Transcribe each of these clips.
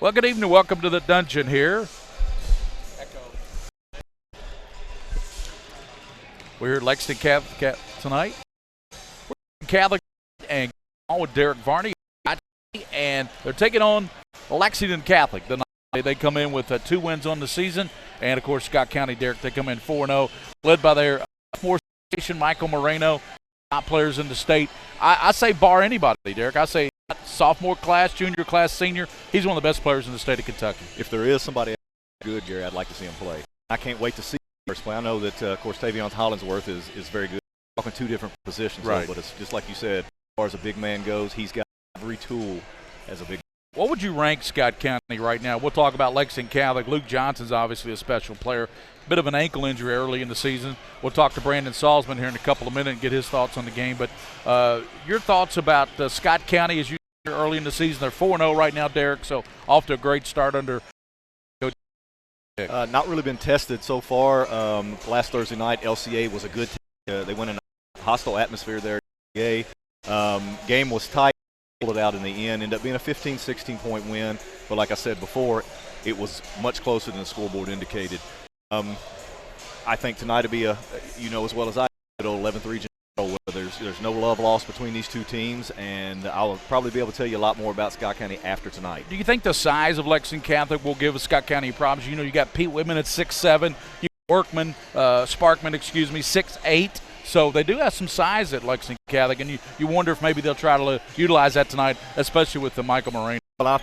Well, good evening. Welcome to the dungeon here. We're here at Lexington Catholic tonight. We're Catholic and on with Derek Varney, and they're taking on Lexington Catholic. They come in with 2 wins on the season, and of course Scott County, Derek, they come in 4-0, led by their sophomore station, Michael Moreno, top players in the state. I say bar anybody, Derek. I say sophomore class, junior class, senior. He's one of the best players in the state of Kentucky. If there is somebody good, Gary, I'd like to see him play. I can't wait to see him play. I know that, of course, Tavion Hollingsworth is very good. We're talking 2 different positions, right? But it's just like you said, as far as a big man goes, he's got every tool as a big man. What would you rank Scott County right now? We'll talk about Lexington Catholic. Luke Johnson's obviously a special player. Bit of an ankle injury early in the season. We'll talk to Brandon Salzman here in a couple of minutes and get his thoughts on the game. But your thoughts about Scott County as you early in the season? They're 4-0 right now, Derek, so off to a great start under Coach. Not really been tested so far. Last Thursday night, LCA was a good team. They went in a hostile atmosphere there. Game was tight. Pulled it out in the end. Ended up being a 15, 16-point win. But like I said before, it was much closer than the scoreboard indicated. I think tonight will be as well as I do, 11th region. There's no love lost between these 2 teams, and I'll probably be able to tell you a lot more about Scott County after tonight. Do you think the size of Lexington Catholic will give Scott County problems? You got Pete Whitman at 6'7", you got Sparkman, 6'8". So they do have some size at Lexington Catholic, and you wonder if maybe they'll try to utilize that tonight, especially with the Michael Moreno. Well,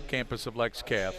campus of Lex Cath.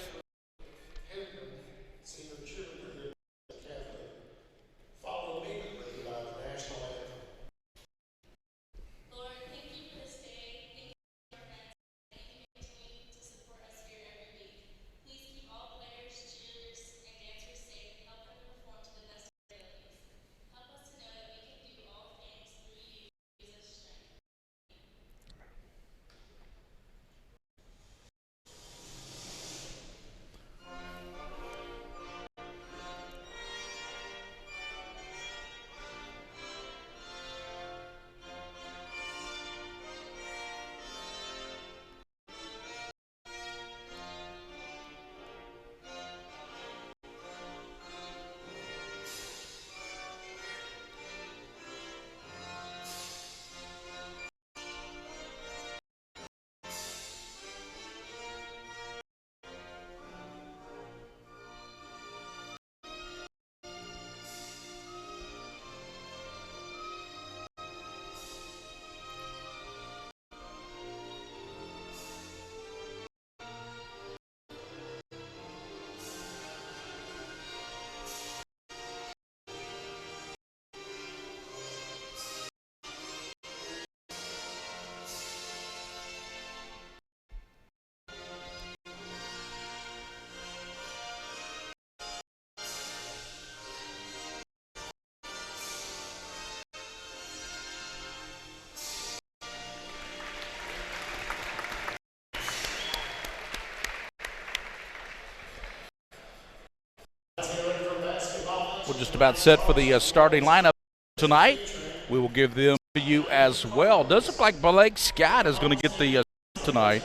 We're just about set for the starting lineup tonight. We will give them to you as well. Does look like Blake Scott is going to get the tonight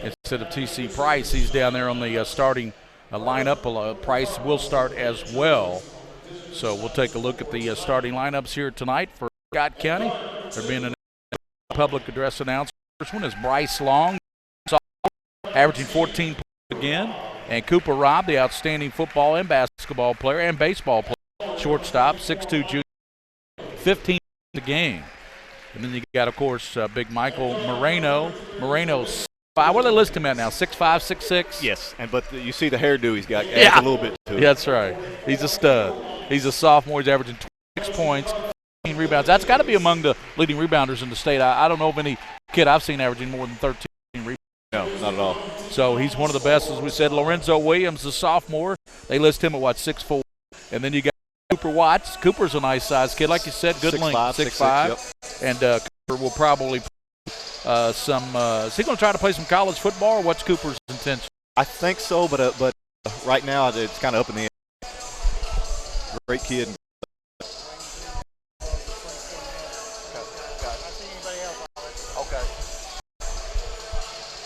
instead of T.C. Price. He's down there on the starting lineup. Price will start as well. So we'll take a look at the starting lineups here tonight for Scott County. There being a public address announcement. First one is Bryce Long, averaging 14 points again. And Cooper Robb, the outstanding football and basketball player and baseball player. Shortstop, 6'2", junior, 15 in the game. And then you got, of course, Big Michael Moreno. Moreno's 5. What do they list him at now? 6'5", 6'6"? Yes, but you see the hairdo he's got. Adds a little bit to it. That's right. He's a stud. He's a sophomore. He's averaging 26 points, 15 rebounds. That's got to be among the leading rebounders in the state. I don't know of any kid I've seen averaging more than 13 rebounds. No, not at all. So he's one of the best, as we said. Lorenzo Williams, the sophomore. They list him at, 6'4". And then you got Cooper Watts. Cooper's a nice size kid. Like you said, good length, 6'5". Yep. And Cooper will probably is he going to try to play some college football, or what's Cooper's intention? I think so, but right now it's kind of up in the air. Great kid.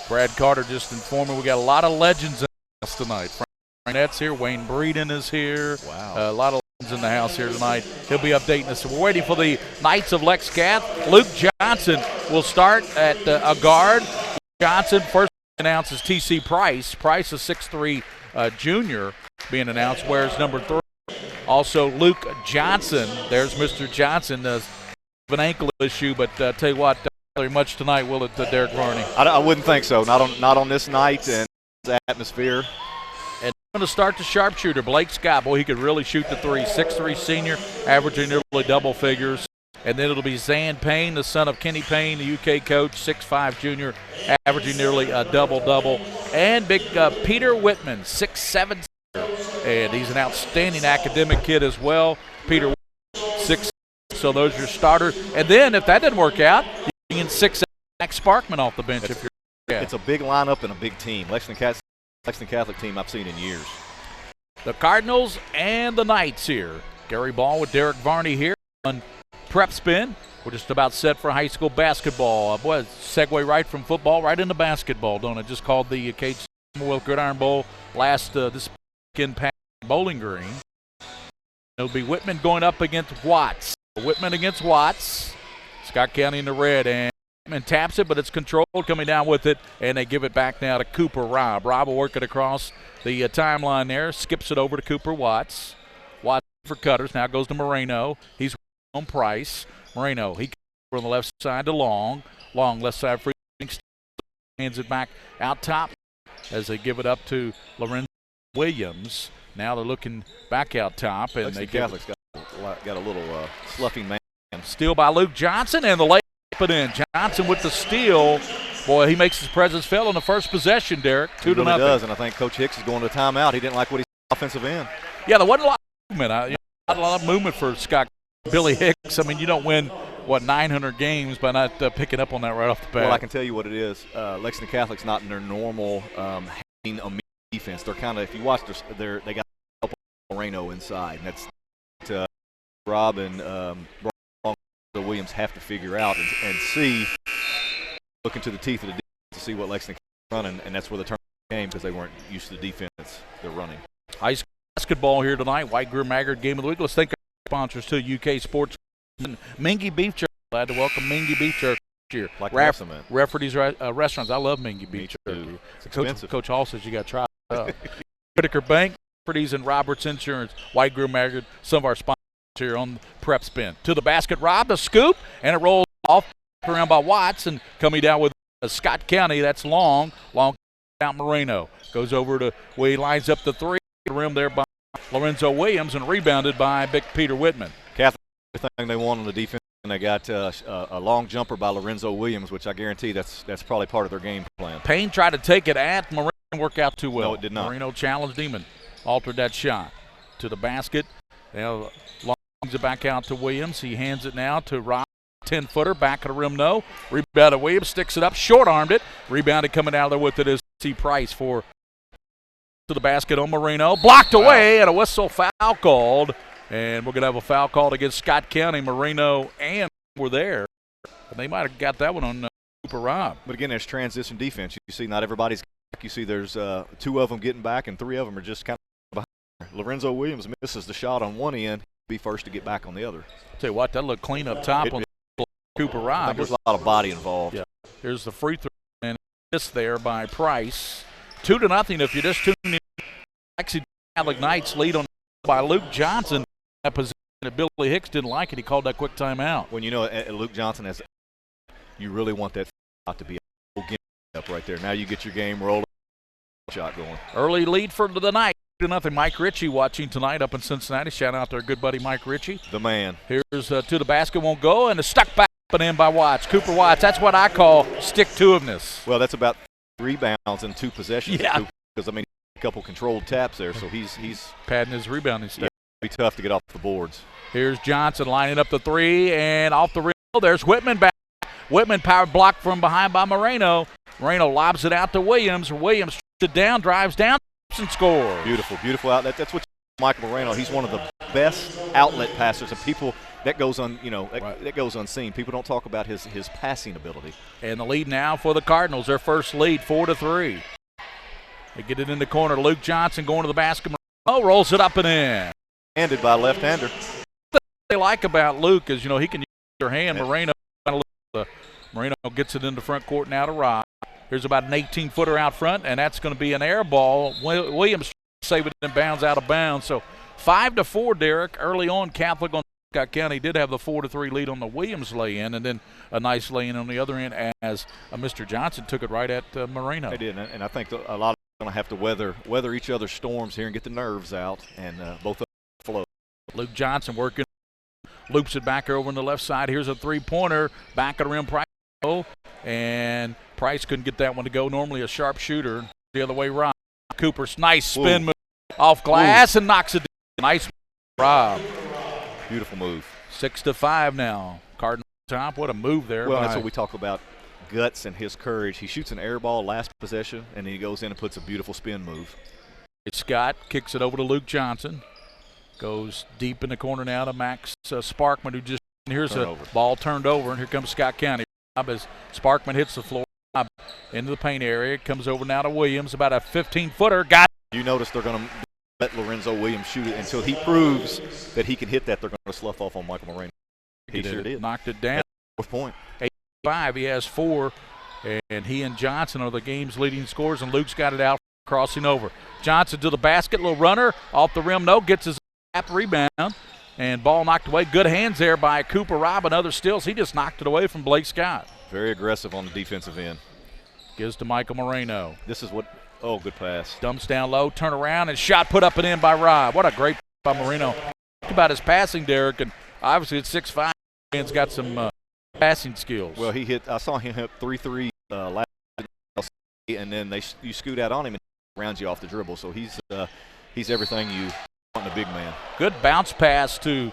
Brad Carter just informed me we got a lot of legends in the house tonight. Frank Net's here. Wayne Breeden is here. Wow. A lot of legends in the house here tonight. He'll be updating us. We're waiting for the Knights of Lex Cath. Luke Johnson will start at a guard. Johnson first announces T.C. Price. Price, a 6'3" junior, being announced. Where's number 3? Also Luke Johnson. There's Mr. Johnson. An ankle issue, but tell you what, very much tonight, will it, Derek Varney? I wouldn't think so. Not on this night and the atmosphere. And going to start the sharpshooter, Blake Scott. Boy, he could really shoot the 3. 6'3" senior, averaging nearly double figures. And then it'll be Zan Payne, the son of Kenny Payne, the UK coach, 6'5" junior, averaging nearly a double-double. And big Peter Whitman, 6'7", and he's an outstanding academic kid as well. Peter Whitman, 6'6", so those are your starters. And then if that didn't work out, you can 6'8" Max Sparkman off the bench. It's a big lineup and a big team. Lexington Catholic team I've seen in years. The Cardinals and the Knights here. Gary Ball with Derek Varney here on PrepSpin. We're just about set for high school basketball. Boy, segue right from football right into basketball, don't it? Just called the Cage World Gridiron Bowl last this weekend past Bowling Green. It'll be Whitman going up against Watts. Whitman against Watts. Scott County in the red, and Whitman taps it, but it's controlled, coming down with it, and they give it back now to Cooper Robb. Robb will work it across the timeline there, skips it over to Cooper Watts. Watts for cutters, now goes to Moreno. He's on Price. Moreno, he from the left side to Long. Long left side free, hands it back out top as they give it up to Lorenzo Williams. Now they're looking back out top, and Lexington Catholic's got a little sloughing man. Steal by Luke Johnson, and the lay put in. Johnson with the steal. Boy, he makes his presence felt on the first possession, Derek. 2-0. He really does, and I think Coach Hicks is going to timeout. He didn't like what he saw offensive end. Yeah, there wasn't a lot of movement. Not a lot of movement for Scott Billy Hicks. I mean, you don't win, 900 games by not picking up on that right off the bat. Well, I can tell you what it is. Lexington Catholic's not in their normal having a defense. They're kind of, if you watch, they got Moreno inside, and that's Rob and Williams have to figure out and see, look into the teeth of the defense to see what Lexington is running, and that's where the turn came because they weren't used to the defense they're running. High school basketball here tonight. White Greer Maggard game of the week. Let's thank our sponsors too. UK Sports, Mingy Beef Jerky. Glad to welcome Mingy Beef Jerky here. Like Rafferty's restaurants. I love Mingy Beef Jerky. It's expensive. Coach Hall says you got to try it out. Whitaker Bank, Rafferty's, and Roberts Insurance. White Greer Maggard. Some of our sponsors here on PrepSpin. To the basket, Rob, the scoop, and it rolls off around by Watts, and coming down with Scott County. That's long out Moreno. Goes over to where he lines up the three. Rim there by Lorenzo Williams and rebounded by Big Peter Whitman. Catholic, everything they want on the defense, and they got a long jumper by Lorenzo Williams, which I guarantee that's probably part of their game plan. Payne tried to take it at Moreno, didn't work out too well. No, it did not. Moreno challenged him and altered that shot. To the basket. Now longs it back out to Williams. He hands it now to Rob. 10-footer, back of the rim, no. Rebounded Williams, sticks it up, short-armed it. Rebounded coming out of there with it is C. Price for to the basket on Moreno. Blocked away, and a whistle foul called. And we're going to have a foul called against Scott County. Moreno and were there. And they might have got that one on Cooper Robb. But again, there's transition defense. You see not everybody's back. You see there's two of them getting back, and three of them are just kind of behind. Lorenzo Williams misses the shot on one end. Be first to get back on the other. Tell you what, that looked clean up top on Cooper Robb. I think there's a lot of body involved. Yeah. Here's the free throw, and this there by Price. 2-0 if you just tuned in. Lexington Catholic Knights lead on by Luke Johnson. That position that Billy Hicks didn't like it. He called that quick timeout. When you know Luke Johnson you really want that shot to be up right there. Now you get your game rolling, shot going. Early lead for the night. 2-0. Mike Ritchie watching tonight up in Cincinnati. Shout out to our good buddy Mike Ritchie. The man. Here's to the basket, won't go, and a stuck back and in by Watts. Cooper Watts. That's what I call stick-to-iveness. Well, that's about 3 rebounds in 2 possessions. Yeah. Because, I mean, a couple controlled taps there, so he's padding his rebounding stuff. Yeah, it'll be tough to get off the boards. Here's Johnson lining up the 3, and off the rim. There's Whitman back. Whitman power blocked from behind by Moreno. Moreno lobs it out to Williams. Williams strips it down, drives down, and scores. Beautiful, beautiful outlet. That's what Michael Moreno. He's one of the best outlet passers, and people that goes that goes unseen. People don't talk about his passing ability. And the lead now for the Cardinals. Their first lead, 4-3. They get it in the corner. Luke Johnson going to the basket. Moreno rolls it up and in. Handed by a left-hander. What they like about Luke is, he can use their hand. Yeah. Moreno gets it in the front court now to Rob. Here's about an 18-footer out front, and that's going to be an air ball. Williams saved it and bounds out of bounds. So 5-4, Derek. Early on, Catholic on Scott County did have the 4-3 lead on the Williams lay-in, and then a nice lay-in on the other end as Mr. Johnson took it right at Moreno. They did, and I think a lot of them are going to have to weather each other's storms here and get the nerves out, and both of them flow. Luke Johnson working, loops it back over on the left side. Here's a three-pointer, back of the rim, Price, and Price couldn't get that one to go. Normally a sharp shooter. The other way, Rob. Cooper's nice spin move off glass and knocks it down. Nice Rob. Beautiful move. 6-5 now. Cardinal top. What a move there. Well, that's what we talk about, guts and his courage. He shoots an air ball last possession, and then he goes in and puts a beautiful spin move. It's Scott. Kicks it over to Luke Johnson. Goes deep in the corner now to Max Sparkman, who just – here's a ball turned over, and here comes Scott County. As Sparkman hits the floor into the paint area. Comes over now to Williams, about a 15-footer. Got it. You notice they're going to let Lorenzo Williams shoot it until he proves that he can hit that. They're going to slough off on Michael Moreno. He sure did. Knocked it down. Fourth point. 8-5. He has 4, and he and Johnson are the game's leading scorers, and Luke's got it out, crossing over. Johnson to the basket, little runner, off the rim, no, gets his rebound, and ball knocked away. Good hands there by Cooper Robb and other steals. He just knocked it away from Blake Scott. Very aggressive on the defensive end. Gives to Michael Moreno. This is what Oh, good pass. Dumps down low, turn around, and shot put up and in by Rob. What a great by Marino. Think about his passing, Derek, and obviously it's 6'5". He's got some passing skills. Well, I saw him hit 3-3 last year, and then you scoot out on him and rounds you off the dribble. So he's everything you want in a big man. Good bounce pass to.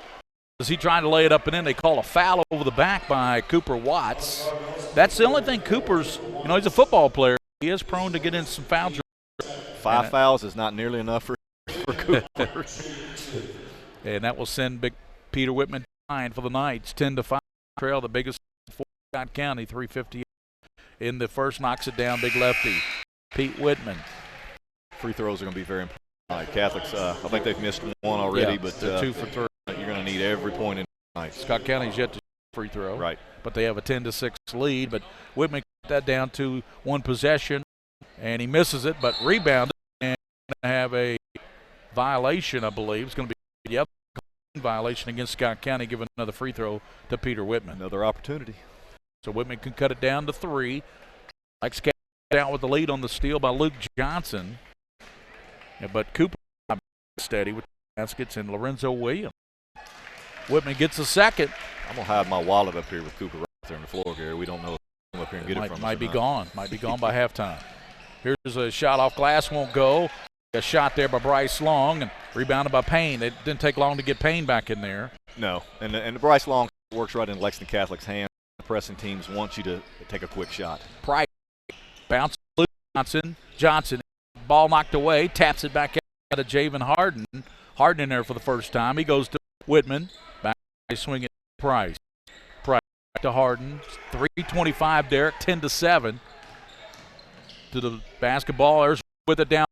Is he trying to lay it up and in? They call a foul over the back by Cooper Watts. That's the only thing Cooper's. He's a football player. He is prone to get in some foul trouble. 5 fouls is not nearly enough for Cooper. And that will send Big Peter Whitman behind for the Knights. 10-5 trail, the biggest for Scott County, 3:58 in the first. Knocks it down, big lefty, Pete Whitman. Free throws are going to be very important. Catholics, I think they've missed one already, but 2 for 3. You're going to need every point in tonight. Scott County's yet to free throw. Right. But they have a 10-6 lead. But Whitman got that down to one possession, and he misses it, but rebounded and have a violation, I believe. It's going to be violation against Scott County, giving another free throw to Peter Whitman. Another opportunity. So Whitman can cut it down to 3. Like Scott down with the lead on the steal by Luke Johnson. Yeah, but Cooper steady with baskets and Lorenzo Williams. Whitman gets a second. I'm going to hide my wallet up here with Cooper right there on the floor, Gary. We don't know if he'll come up here and get it from us. Might be gone. Might be gone by halftime. Here's a shot off glass, won't go. A shot there by Bryce Long and rebounded by Payne. It didn't take long to get Payne back in there. No, and Bryce Long works right in Lexington Catholic's hand. The pressing teams want you to take a quick shot. Price bounce Johnson. Ball knocked away. Taps it back out of Javen Harden. Harden in there for the first time. He goes to Whitman. Back swinging Price. Price to Harden. 3:25, Derek. 10-7 to the basketball. There's with it down.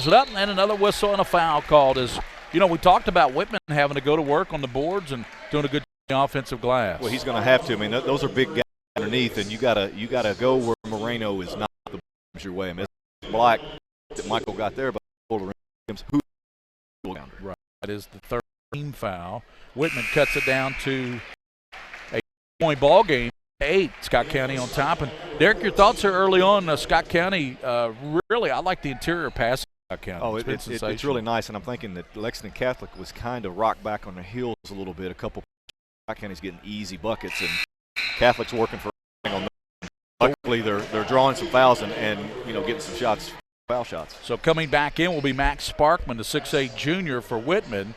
It up, and another whistle and a foul called. As we talked about Whitman having to go to work on the boards and doing a good offensive glass. Well, he's going to have to. I mean, those are big guys underneath, and you gotta go where Moreno is not the your way. I mean, it's black that Michael got there, but right. That is the third team foul. Whitman cuts it down to a point ball game. 8. Scott County on top. And Derek, your thoughts are early on. Scott County. Really, I like the interior pass. County. Oh, it's really nice, and I'm thinking that Lexington Catholic was kind of rocked back on their heels a little bit. A couple Scott County's getting easy buckets, and Catholic's working for on them. Luckily, they're drawing some fouls and getting some shots, foul shots. So coming back in will be Max Sparkman, the 6'8" junior for Whitman,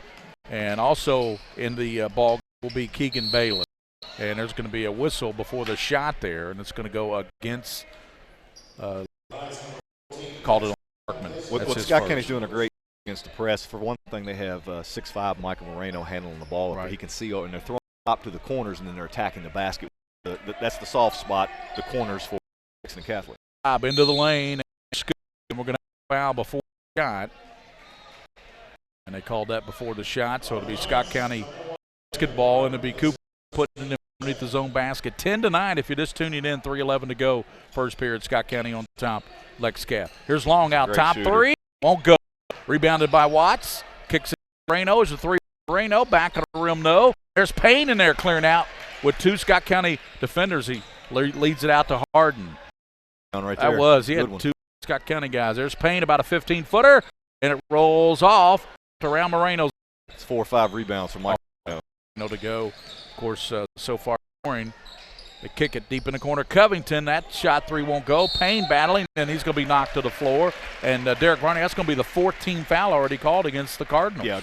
and also in the ball will be Keegan Bailey. And there's going to be a whistle before the shot there, and it's going to go against called it on Sparkman. What Scott County's doing a great against the press. For one thing, they have 6'5" Michael Moreno handling the ball. Right. He can see, and they're throwing top to the corners, and then they're attacking the basket. That's the soft spot, the corners for Lexington Catholic. Into the lane, and we're going to have a foul before the shot. And they called that before the shot, so it'll be Scott County basketball, and it'll be Cooper putting it underneath his own basket. 10-9 if you're just tuning in, 3:11 to go. First period, Scott County on top, Lex Cath. Here's Long out Great top shooter. 3. Won't go. Rebounded by Watts. Kicks it to Moreno. Is a 3 for Moreno. Back of the rim, no. There's Payne in there clearing out with 2 Scott County defenders. He leads it out to Harden. Right there. That was. He had 2 Scott County guys. There's Payne, about a 15-footer, and it rolls off around Moreno's. It's 4 or 5 rebounds from Michael. To go. Of course, so far scoring. They kick it deep in the corner. Covington, that shot 3 won't go. Payne battling, and he's going to be knocked to the floor. And Derek Varney, that's going to be the 14th foul already called against the Cardinals. Yeah,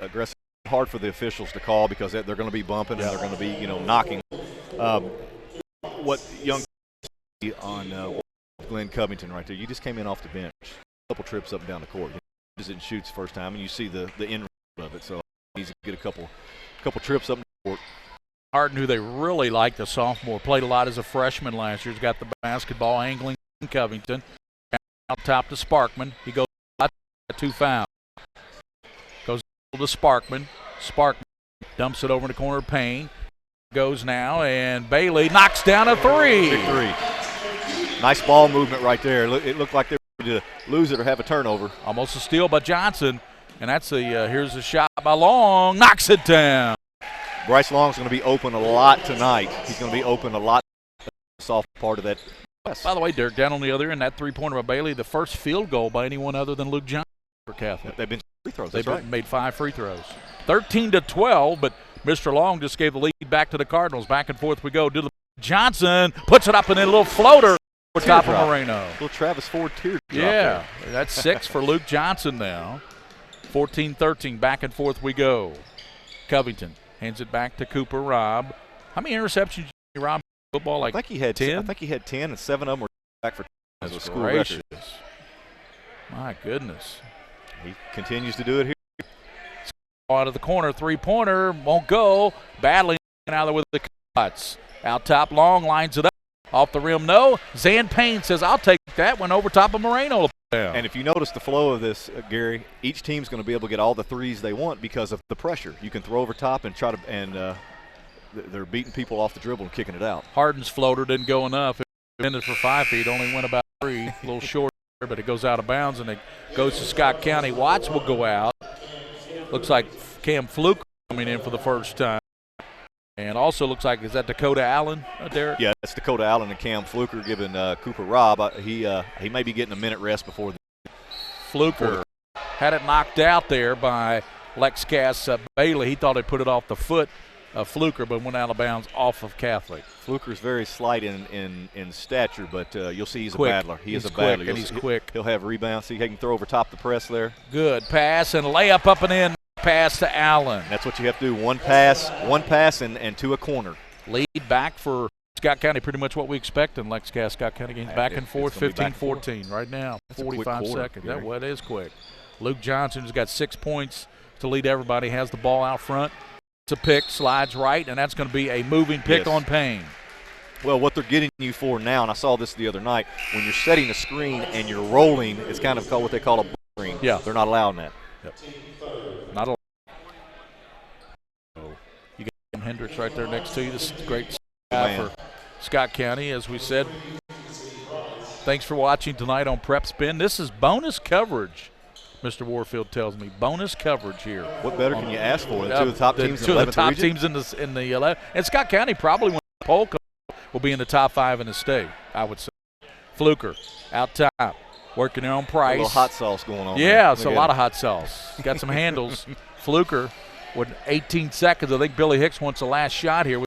aggressive. Hard for the officials to call because they're going to be bumping and they're going to be, knocking. What young on Glenn Covington right there, you just came in off the bench. A couple trips up and down the court. He doesn't shoot the first time, and you see the end of it. So he's get a couple trips up the court. Harden, who they really like, the sophomore, played a lot as a freshman last year. He's got the basketball angling Covington. Out top to Sparkman. He goes 2 fouls. Goes to Sparkman. Sparkman dumps it over in the corner of Payne. Goes now, and Bailey knocks down a 3. Big 3. Nice ball movement right there. It looked like they were going to lose it or have a turnover. Almost a steal by Johnson. And that's here's a shot by Long. Knocks it down. Bryce Long's going to be open a lot tonight. He's going to be open a lot. Soft part of that By the way, Derek, down on the other end, that three-pointer by Bailey, the first field goal by anyone other than Luke Johnson for Catholic. They've been free throws. They've That's right. made 5 free throws. 13-12, but Mr. Long just gave the lead back to the Cardinals. Back and forth we go. Johnson puts it up and then a little floater over top of Moreno. Little Travis Ford teardrop. Yeah, that's 6 for Luke Johnson now. 14-13, back and forth we go. Covington hands it back to Cooper Robb. How many interceptions did you Robb football? Like I think he had 10? I think he had 10, and 7 of them were back for as a school gracious. record. My goodness. He continues to do it here. Out of the corner, three-pointer, won't go. Battling out there with the cuts. Out top, Long lines it up. Off the rim, no. Zan Payne says, I'll take that. Went over top of Moreno. And if you notice the flow of this, Gary, each team's going to be able to get all the threes they want because of the pressure. You can throw over top and try to, and they're beating people off the dribble and kicking it out. Harden's floater didn't go enough. It ended for 5 feet, only went about 3, a little short, but it goes out of bounds and it goes to Scott County. Watts will go out. Looks like Cam Fluke coming in for the first time. And also looks like, is that Dakota Allen, Derek? Yeah, that's Dakota Allen and Cam Fluker giving Cooper Robb. He may be getting a minute rest before the Fluker had it knocked out there by Lex Bailey. He thought he put it off the foot of Fluker, but went out of bounds off of Catholic. Fluker's very slight in stature, but you'll see he's quick. a battler. He's a quick, battler. And he's quick. He'll have rebounds. See, he can throw over top the press there. Good pass and layup up and in. Pass to Allen. That's what you have to do. One pass, and to a corner. Lead back for Scott County, pretty much what we expect in Scott County games. Back and forth, 15-14 right now. That's 45 quarter, seconds. Gary. That is quick. Luke Johnson has got 6 points to lead everybody. Has the ball out front. It's a pick, slides right, and that's going to be a moving pick on Payne. Well, what they're getting you for now, and I saw this the other night, when you're setting a screen and you're rolling, it's kind of called what they call a bull screen. Yeah. They're not allowing that. Yep. Not allowed. You got Jim Hendricks right there next to you. This is a great guy for Scott County, as we said. Thanks for watching tonight on PrepSpin. This is bonus coverage, Mr. Warfield tells me. Bonus coverage here. What better can you ask for? Two of the top teams in the 11th region? Two of the top teams in the 11th. And Scott County probably, when the poll comes, will be in the top 5 in the state, I would say. Fluker out top, working their own price. A little hot sauce going on. Yeah, it's a lot of hot sauce. Got some handles. Fluker with 18 seconds. I think Billy Hicks wants the last shot here.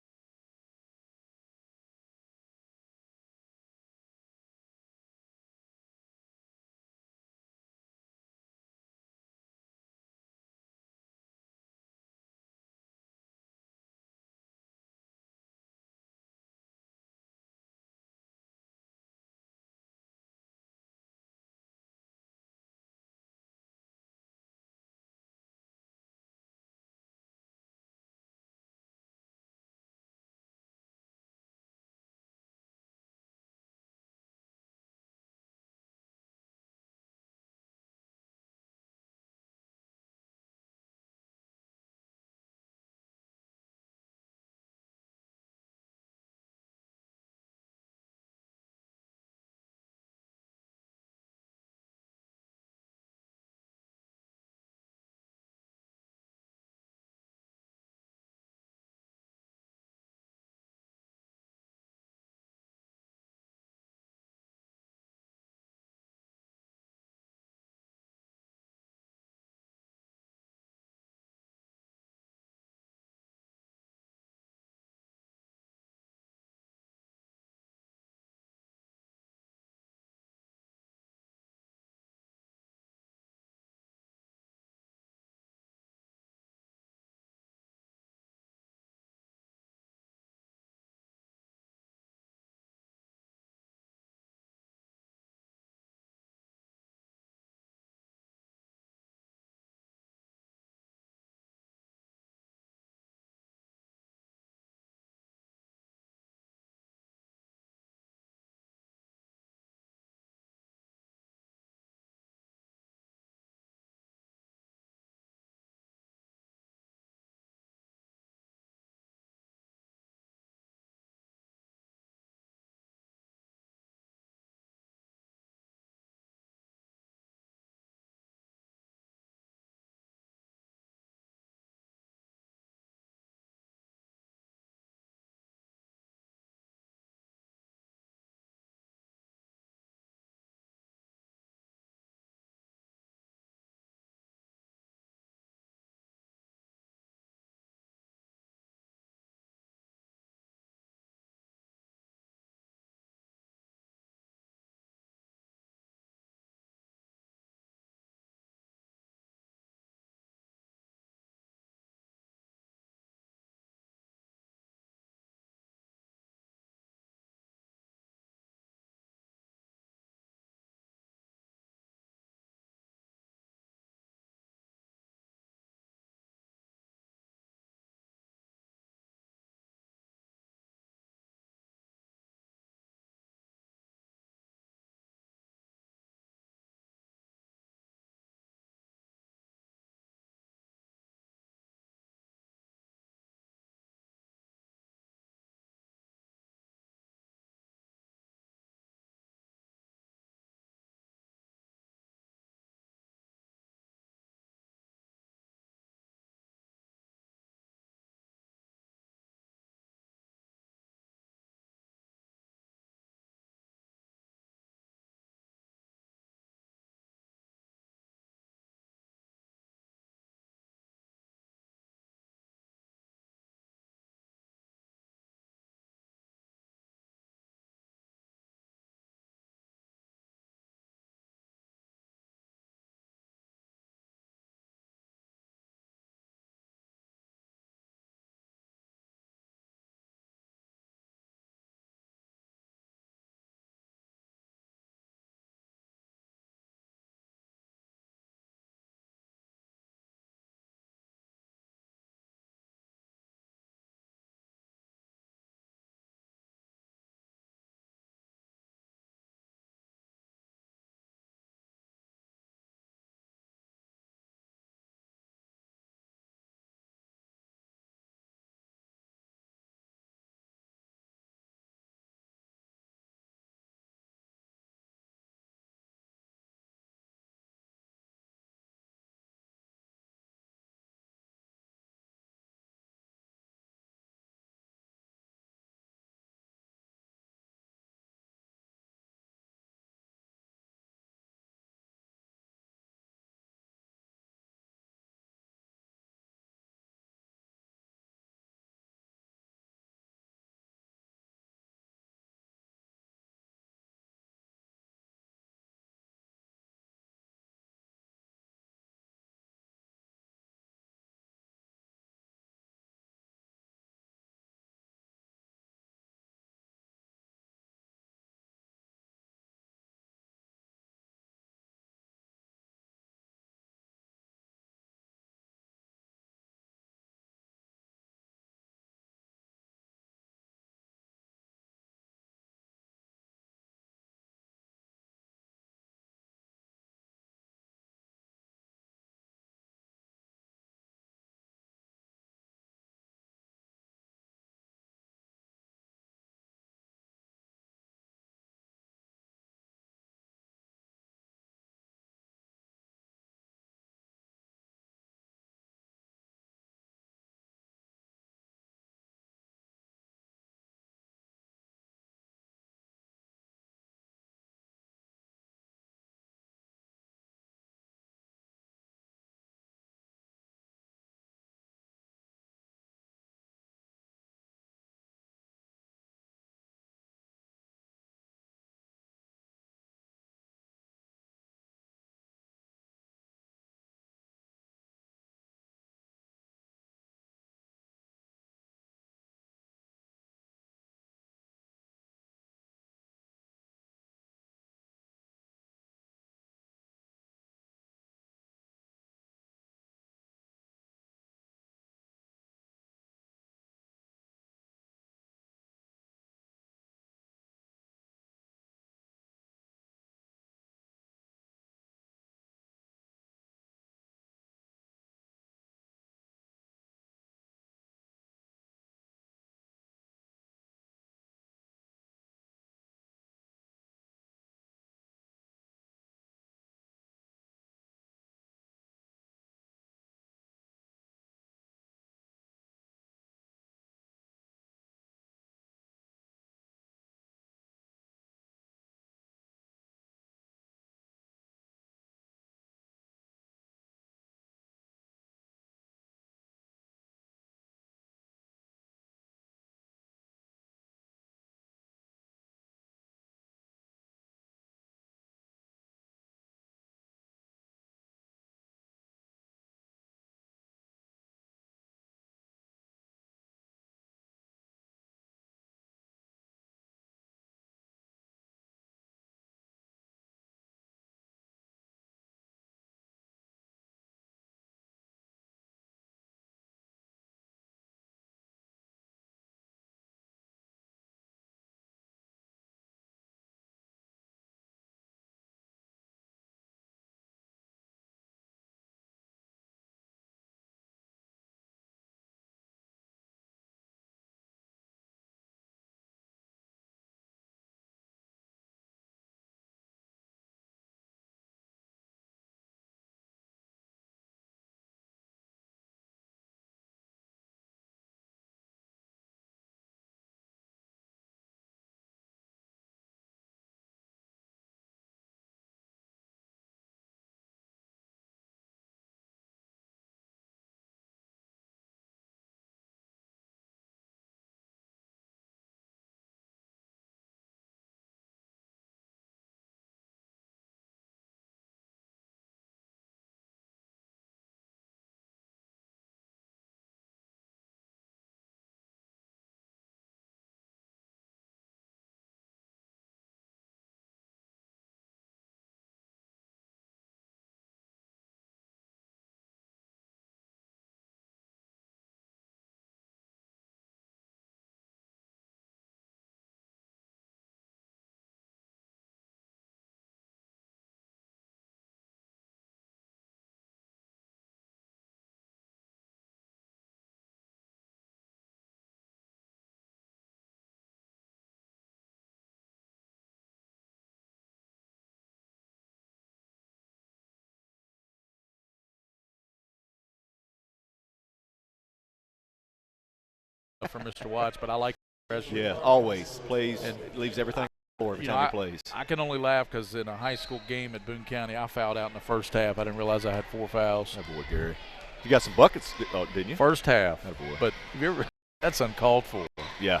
for Mr. Watts, but I like the pressure. Yeah, always plays And leaves everything on the floor every time he plays. I can only laugh because in a high school game at Boone County, I fouled out in the first half. I didn't realize I had 4 fouls. That boy, Gary. You got some buckets, didn't you? First half. That boy. But have you ever, that's uncalled for. Yeah.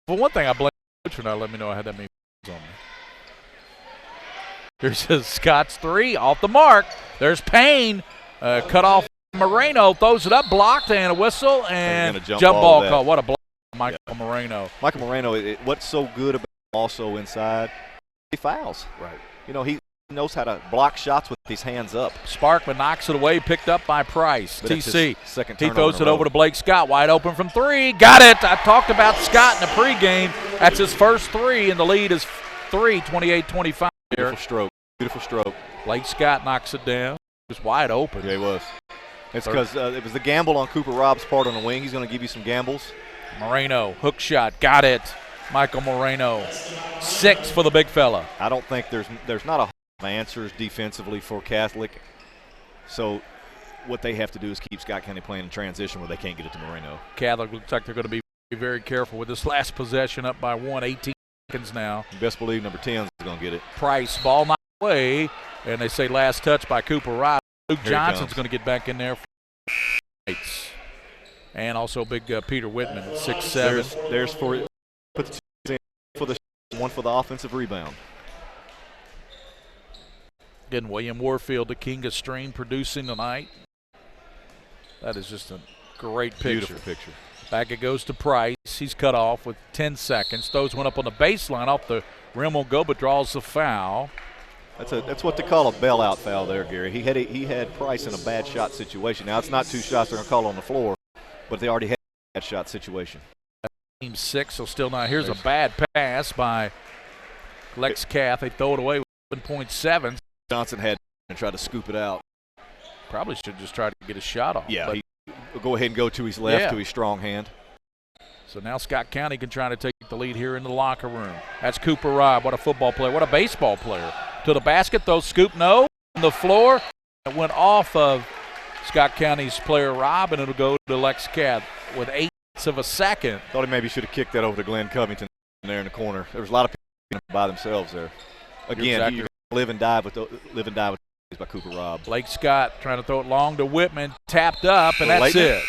For one thing, I blame the coach for not letting me know I had that many on me. Here's Scott's 3 off the mark. There's Payne. Cut off. Moreno throws it up, blocked, and a whistle, and jump ball call. What a block, Michael Moreno. Michael Moreno, what's so good about him also inside? He fouls. Right. You know, he knows how to block shots with his hands up. Sparkman knocks it away, picked up by Price. But TC. Second he throws it over to Blake Scott, wide open from 3. Got it. I talked about Scott in the pregame. That's his first 3, and the lead is 3, 28-25. Beautiful stroke. Beautiful stroke. Blake Scott knocks it down. It was wide open. Yeah, he was. It's because it was the gamble on Cooper Robb's part on the wing. He's going to give you some gambles. Moreno, hook shot, got it. Michael Moreno, 6 for the big fella. I don't think there's not a of answers defensively for Catholic. So what they have to do is keep Scott County playing in transition where they can't get it to Moreno. Catholic looks like they're going to be very careful with this last possession, up by 1, 18 seconds now. You best believe number 10 is going to get it. Price, ball knocked away, and they say last touch by Cooper Robb. Luke Johnson's going to get back in there. And also big Peter Whitman at 6'7". There's for it. Put the 2 in for the 1 for the offensive rebound. Again, William Warfield, the king of stream, producing tonight. That is just a great picture. Beautiful picture. Back it goes to Price. He's cut off with 10 seconds. Throws one up on the baseline, off the rim will go, but draws the foul. That's what they call a bailout foul there, Gary. He had Price in a bad shot situation. Now it's not 2 shots they're going to call on the floor, but they already had a bad shot situation. Team 6, so still not. Here's a bad pass by Lex Cath. They throw it away with 7.7. Johnson had and tried to scoop it out. Probably should just try to get a shot off. Yeah, he'll go ahead and go to his left, to his strong hand. So now Scott County can try to take the lead here in the locker room. That's Cooper Robb. What a football player. What a baseball player. To the basket, throw, scoop, no. On the floor. It went off of Scott County's player Robb, and it'll go to Lex Cath with 8 of a second. Thought he maybe should have kicked that over to Glenn Covington there in the corner. There was a lot of people by themselves there. Again, you live and die with by Cooper Robb. Blake Scott trying to throw it long to Whitman, tapped up, and that's it.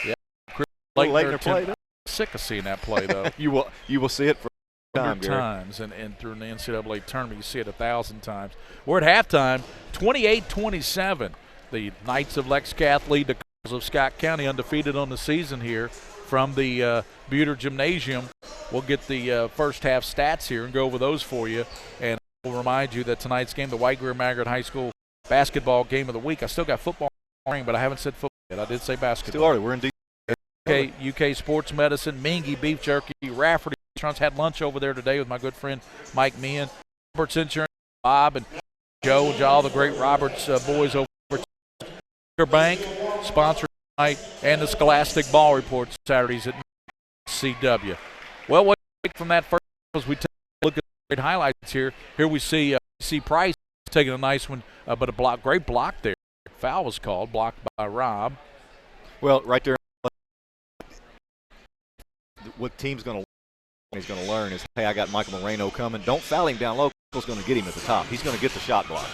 Yeah, Chris Leitner played. Sick of seeing that play though. you will see it for times, and through the NCAA tournament, you see it 1,000 times. We're at halftime, 28-27. The Knights of Lex Cath lead the Colonels of Scott County, undefeated on the season here from the Buter Gymnasium. We'll get the first half stats here and go over those for you. And we'll remind you that tonight's game, the White Greer Maggard High School basketball game of the week. I still got football ring, but I haven't said football yet. I did say basketball. Still are. We're in UK Sports Medicine, Mingy Beef Jerky, Rafferty Restaurants. Had lunch over there today with my good friend Mike Meehan, Roberts Insurance, Bob and Joe, all the great Roberts boys over at Bank, sponsored tonight, and the Scholastic Ball Report Saturdays at CW. Well, what we take from that first as we take a look at the great highlights here. Here we see Price taking a nice one, but a great block there. Foul was called, blocked by Robb. Well, right there. What team's going to learn is, hey, I got Michael Moreno coming. Don't foul him down low. He's going to get him at the top. He's going to get the shot block.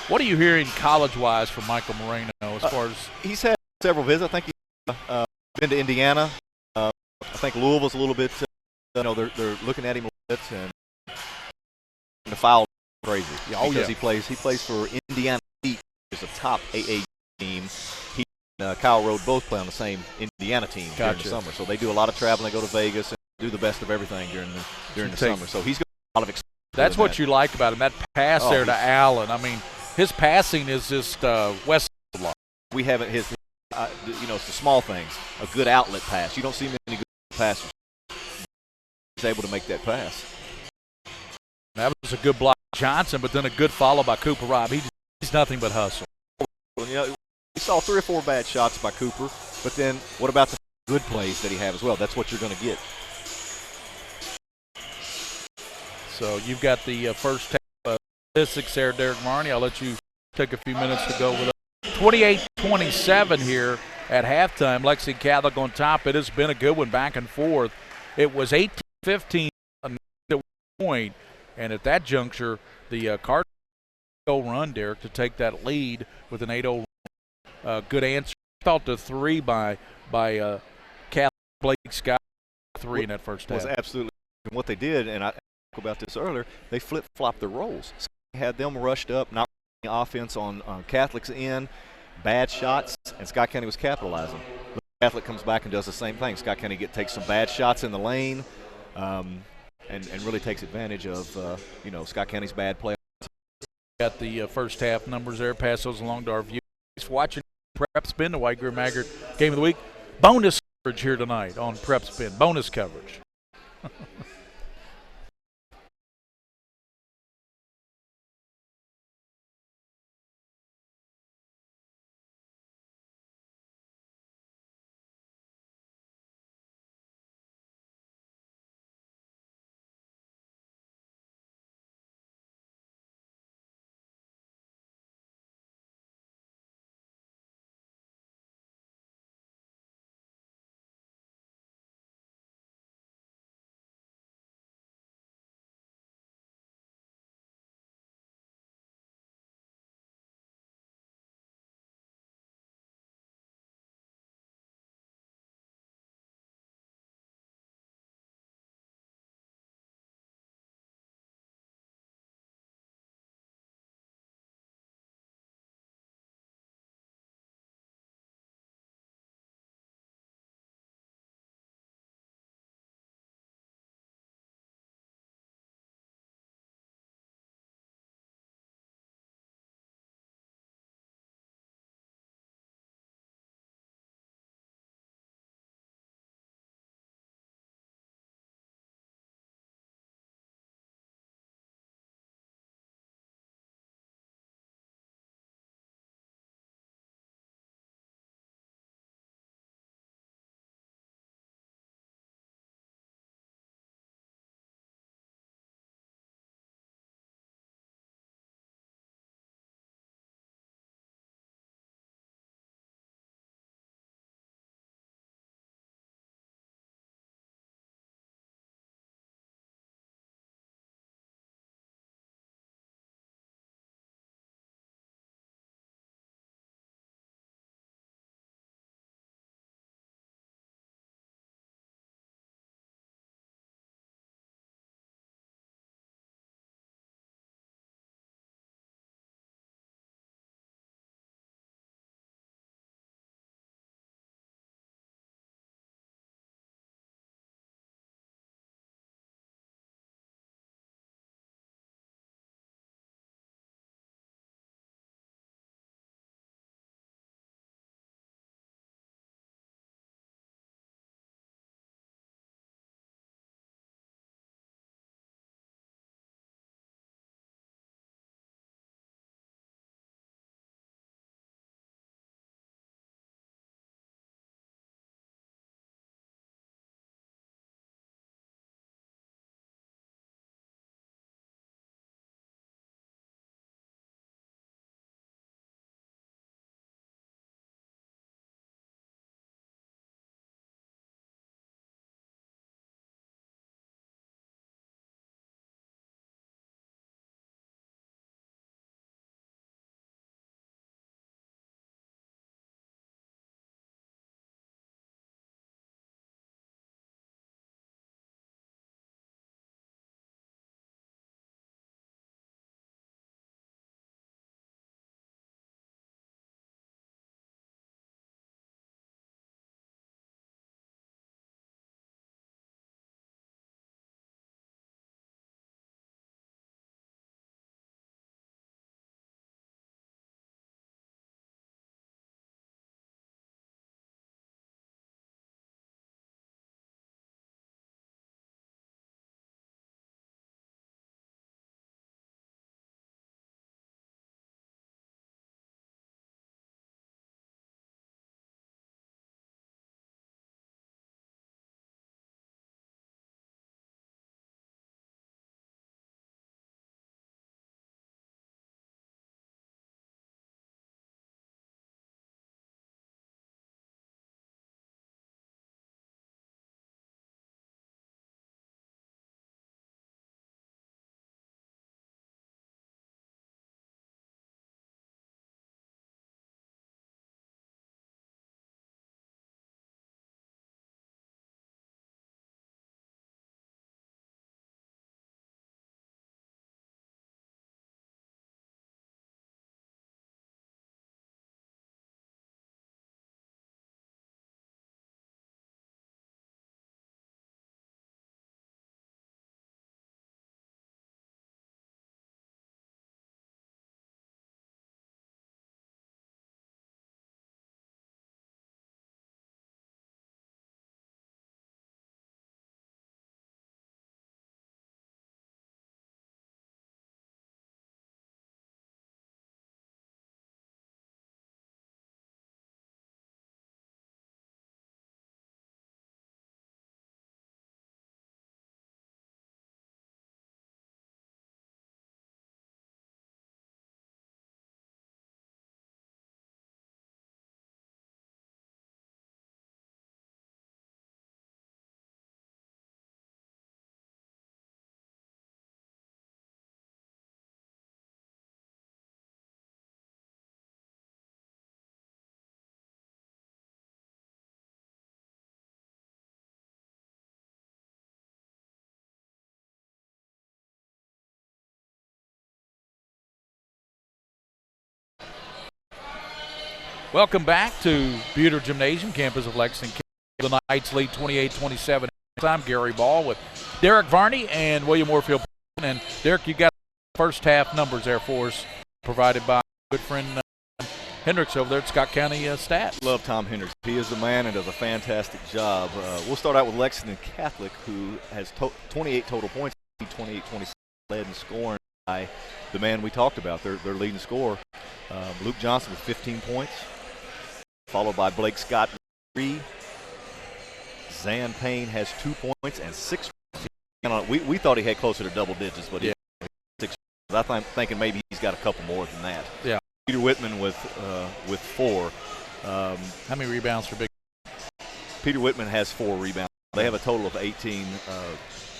What are you hearing college-wise from Michael Moreno as far as? He's had several visits. I think he's been to Indiana. I think Louisville's a little bit. They're looking at him a little bit, and the foul crazy. Because he plays for Indiana Heat, which is a top AA team. He and Kyle Road both play on the same Indiana team during the summer. So they do a lot of traveling. They go to Vegas and do the best of everything during the summer. So he's got a lot of experience. That's what you like about him. That pass there to Allen. I mean, his passing is just West. We haven't it's the small things. A good outlet pass. You don't see many good passes. He's able to make that pass. That was a good block, Johnson, but then a good follow by Cooper Robb. He's nothing but hustle. We saw 3 or 4 bad shots by Cooper, but then what about the good plays that he has as well? That's what you're going to get. So you've got the first statistics there, Derek Marney. I'll let you take a few minutes to go with it. 28-27 here at halftime. Lexington Catholic on top. It has been a good one back and forth. It was 18-15 at one point, and at that juncture, the Cardinals run, Derek, to take that lead with an 8-0 run. Good answer. I thought the three by Catholic Blake Scott, three in that first half. Was absolutely. And what they did, and I talked about this earlier, they flip-flopped the roles. Had them rushed up, not running offense on Catholic's end, bad shots, and Scott County was capitalizing. Catholic comes back and does the same thing. Scott County takes some bad shots in the lane, and really takes advantage of Scott County's bad play. Got the first half numbers there. Pass those along to our viewers. Watching PrepSpin, the White Greer Maggard Game of the Week. Bonus coverage here tonight on PrepSpin. Bonus coverage. Welcome back to Buter Gymnasium, campus of Lexington. The Knights lead 28-27. I'm Gary Ball with Derek Varney and William Warfield. And Derek, you got first half numbers there for us, provided by good friend Hendricks over there at Scott County Stats. Love Tom Hendricks. He is the man and does a fantastic job. We'll start out with Lexington Catholic, who has 28 total points, 28-27, led in scoring by the man we talked about, their leading scorer, Luke Johnson with 15 points, followed by Blake Scott with 3. Zan Payne has 2 points and 6. We thought he had closer to double digits, but yeah, 6. I'm thinking maybe he's got a couple more than that. Yeah. Peter Whitman with 4. How many rebounds for Big? Peter Whitman has 4 rebounds. They have a total of 18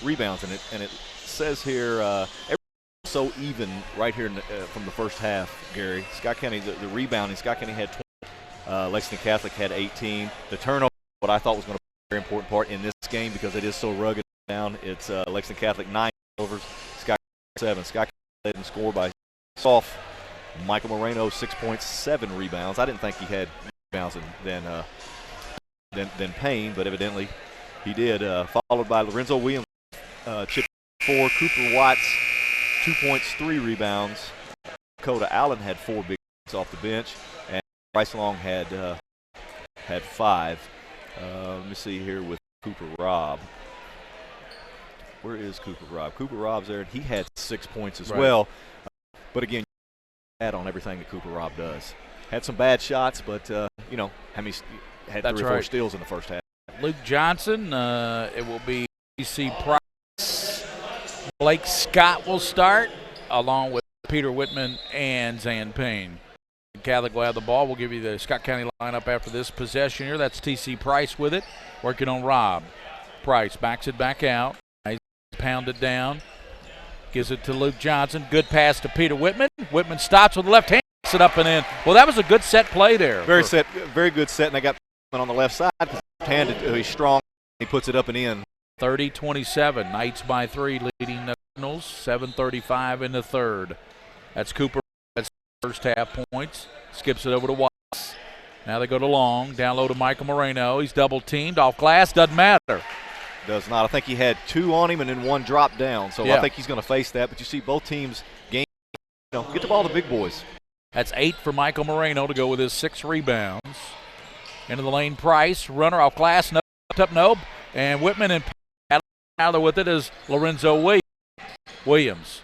rebounds, and it says here everything's so even right here from the first half. Gary, Scott County, the rebounding, Scott County had 20. Lexington Catholic had 18. The turnover, what I thought was going to be a very important part in this game because it is so rugged down. It's Lexington Catholic 9 turnovers, Scott County 7. Scott County led in score by off. Michael Moreno 6 points, 7 rebounds. I didn't think he had rebounds than Payne, but evidently he did. Followed by Lorenzo Williams, chip 4. Cooper Watts 2 points, 3 rebounds. Dakota Allen had 4 big points off the bench, and Bryce Long had 5. Let me see here with Cooper Robb. Where is Cooper Robb? Cooper Robb's there, and he had 6 points as well. But again, add on everything that Cooper Robb does. Had some bad shots, but how many had 3 or 4 steals in the first half. Luke Johnson, it will be TC Price. Blake Scott will start, along with Peter Whitman and Zan Payne. Catholic will have the ball. We'll give you the Scott County lineup after this possession here. That's TC Price with it, working on Robb. Price backs it back out. He's pounded down. Gives it to Luke Johnson. Good pass to Peter Whitman. Whitman stops with the left hand, picks it up and in. Well, that was a good set play there. Very good set, and they got on the left side because left-handed, he's strong. He puts it up and in. 30-27. Knights by 3, leading the Cardinals. 7:35 in the third. That's Cooper. That's first half points. Skips it over to Watts. Now they go to Long. Down low to Michael Moreno. He's double teamed off glass. Doesn't matter. Does not. I think he had 2 on him and then 1 drop down. So I think he's going to face that. But you see both teams get the ball to the big boys. That's 8 for Michael Moreno to go with his 6 rebounds. Into the lane, Price. Runner off glass. No. And Whitman and Tyler with it is Lorenzo Williams.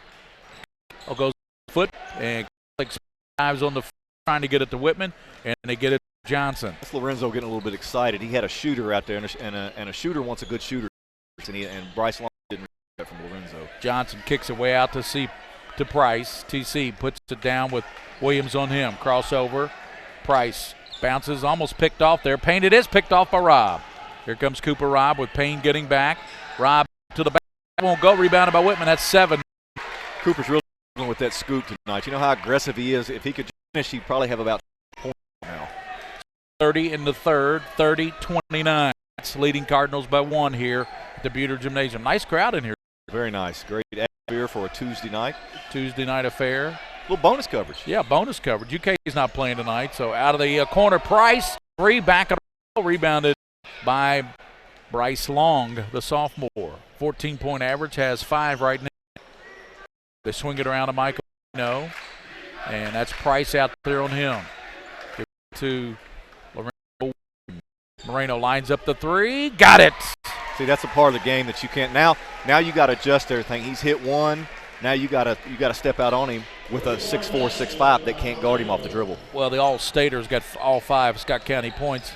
Goes foot and dives on the trying to get it to Whitman. And they get it to Johnson. That's Lorenzo getting a little bit excited. He had a shooter out there, and a shooter wants a good shooter. And Bryce Long didn't that from Lorenzo. Johnson kicks it way out to Price. TC puts it down with Williams on him. Crossover. Price bounces, almost picked off there. Payne, it is picked off by Robb. Here comes Cooper Robb with Payne getting back. Robb to the back. Won't go. Rebounded by Whitman. That's 7. Cooper's really struggling with that scoop tonight. You know how aggressive he is. If he could finish, he'd probably have about 2 points now. 30 in the third. 30-29. That's leading Cardinals by 1 here at the Buter Gymnasium. Nice crowd in here. Very nice. Great atmosphere for a Tuesday night. Tuesday night affair. A little bonus coverage. Yeah, bonus coverage. UK is not playing tonight, so out of the corner, Price. 3 back of the rebounded by Bryce Long, the sophomore. 14-point average, has 5 right now. They swing it around to Michael. No, and that's Price out there on him. Give it to Lorenzo. Moreno lines up the 3. Got it. See, that's a part of the game that you can't now you got to adjust everything. He's hit 1. Now you got to step out on him with a 6'4", 6'5" that can't guard him off the dribble. Well, the All-Staters got all 5 Scott County points.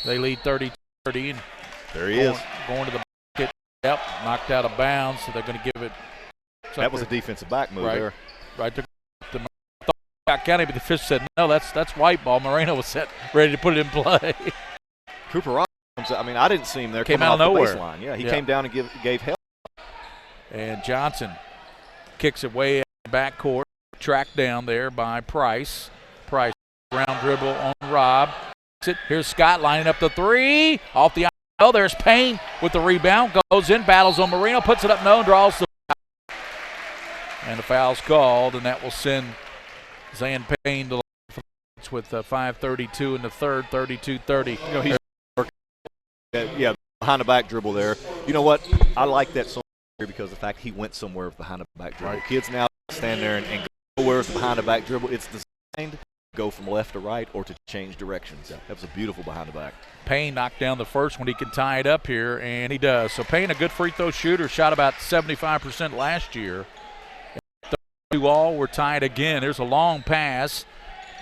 They lead 30-30. And there he is. Going to the bucket. Yep, knocked out of bounds, so they're going to give it. That was a defensive back move there. Right to Scott County, but the official said, no, that's white ball. Moreno was set, ready to put it in play. Cooper Robb comes out. I mean, I didn't see him there. Came out of nowhere. Baseline. Yeah, he came down and gave help. And Johnson kicks it way in the backcourt. Tracked down there by Price. Price, round dribble on Robb. Here's Scott lining up the 3. Off the Oh, there's Payne with the rebound. Goes in, battles on Moreno, puts it up, no, and draws the foul. And the foul's called, and that will send Zan Payne to with 5:32 in the third, 32-30. You know, he's behind the back dribble there. You know what? I like that so much because of the fact he went somewhere with behind the back dribble. Right. Kids now stand there and go nowhere with the behind the back dribble. It's designed to go from left to right or to change directions. Yeah. That was a beautiful behind the back. Payne knocked down the first one. He can tie it up here, and he does. So Payne, a good free throw shooter, shot about 75% last year. 2-all, we're tied again. There's a long pass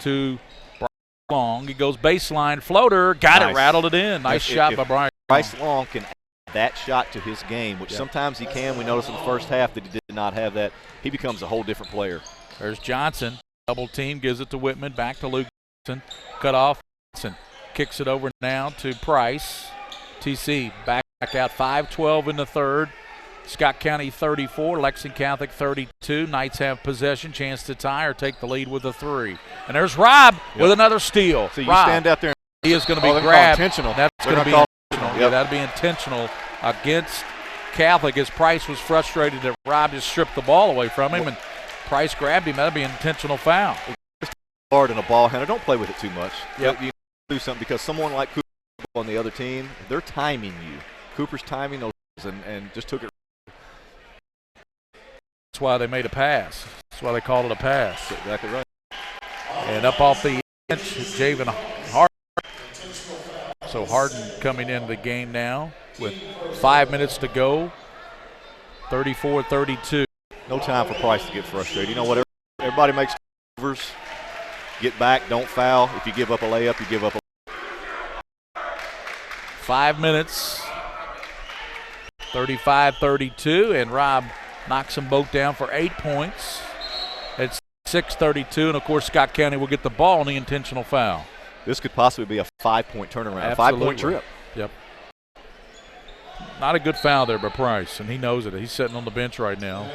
to Bryce Long. He goes baseline, floater, got it, rattled it in. Nice shot by Bryce. Bryce Long can add that shot to his game, which sometimes he can. We noticed in the first half that he did not have that. He becomes a whole different player. There's Johnson. Double team, gives it to Whitman. Back to Luke Johnson. Cut off. Johnson kicks it over now to Price. TC back out. 5:12 in the third. Scott County 34, Lexington Catholic 32. Knights have possession, chance to tie or take the lead with a 3. And there's Rob with another steal. So you Rob, stand out there. He is going to be grabbed. Intentional. That's going to be intentional. Yeah, that'll be intentional against Catholic as Price was frustrated that Rob just stripped the ball away from him, and Price grabbed him. That'll be an intentional foul. Hard in a ball handler. Don't play with it too much. Yep. You do something because someone like Cooper on the other team, they're timing you. Cooper's timing those and just took it. That's why they made a pass. That's why they called it a pass. That's exactly right. And up off the bench, Javen Harden. So Harden coming into the game now with 5 minutes to go. 34-32. No time for Price to get frustrated. You know what? Everybody makes overs. Get back. Don't foul. If you give up a layup, you give up a 5 minutes. 35-32, and Rob knocks them both down for 8 points. It's 6:32, and of course Scott County will get the ball on the intentional foul. This could possibly be a 5-point turnaround, Absolutely. 5-point trip. Yep. Not a good foul there by Price, and he knows it. He's sitting on the bench right now.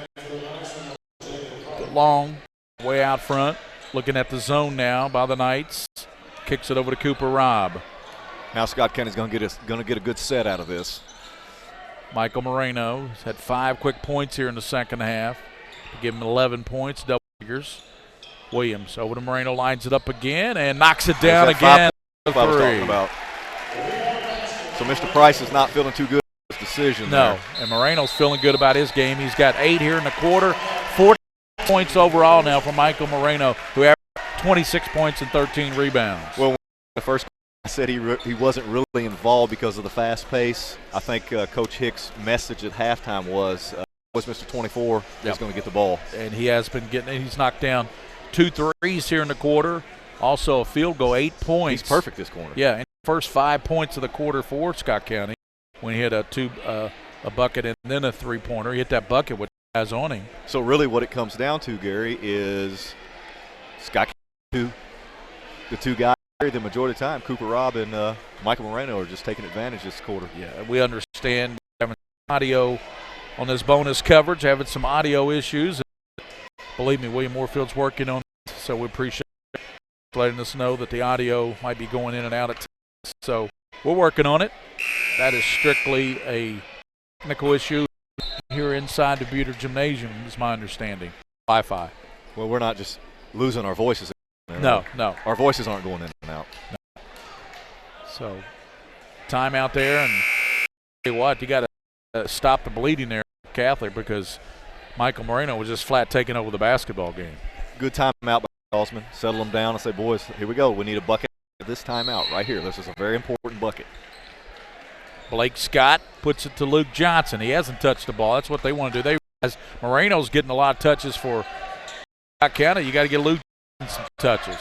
Long, way out front, looking at the zone now by the Knights. Kicks it over to Cooper Robb. Now Scott County's going to get a good set out of this. Michael Moreno has had 5 quick points here in the second half to give him 11 points, double figures. Williams over to Moreno, lines it up again and knocks it down again. I was talking about. So Mr. Price is not feeling too good with his decision. No, and Moreno's feeling good about his game. He's got 8 here in the quarter, 14 points overall now for Michael Moreno, who averaged 26 points and 13 rebounds. Well, the first I said he wasn't really involved because of the fast pace. I think Coach Hicks' message at halftime was Mr. 24 is going to get the ball. And he has been getting – he's knocked down 2 threes here in the quarter. Also a field goal, 8 points. He's perfect this corner. Yeah, and first 5 points of the quarter for Scott County when he hit a bucket and then a three-pointer. He hit that bucket with guys on him. So really what it comes down to, Gary, is Scott County, the two guys. The majority of the time, Cooper Robb and Michael Moreno are just taking advantage this quarter. Yeah, we understand having audio on this bonus coverage, having some audio issues. Believe me, William Moorfield's working on it, so we appreciate letting us know that the audio might be going in and out at times. So we're working on it. That is strictly a technical issue here inside the Buter Gymnasium, is my understanding. Wi-Fi. Well, we're not just losing our voices. No. Our voices aren't going in and out. No. So, time out there, and tell you what, you got to stop the bleeding there, Catholic, because Michael Moreno was just flat taking over the basketball game. Good timeout by Osman. Settle them down and say, boys, here we go. We need a bucket this timeout right here. This is a very important bucket. Blake Scott puts it to Luke Johnson. He hasn't touched the ball. That's what they want to do. As Moreno's getting a lot of touches for Scott County, you got to get Luke some touches.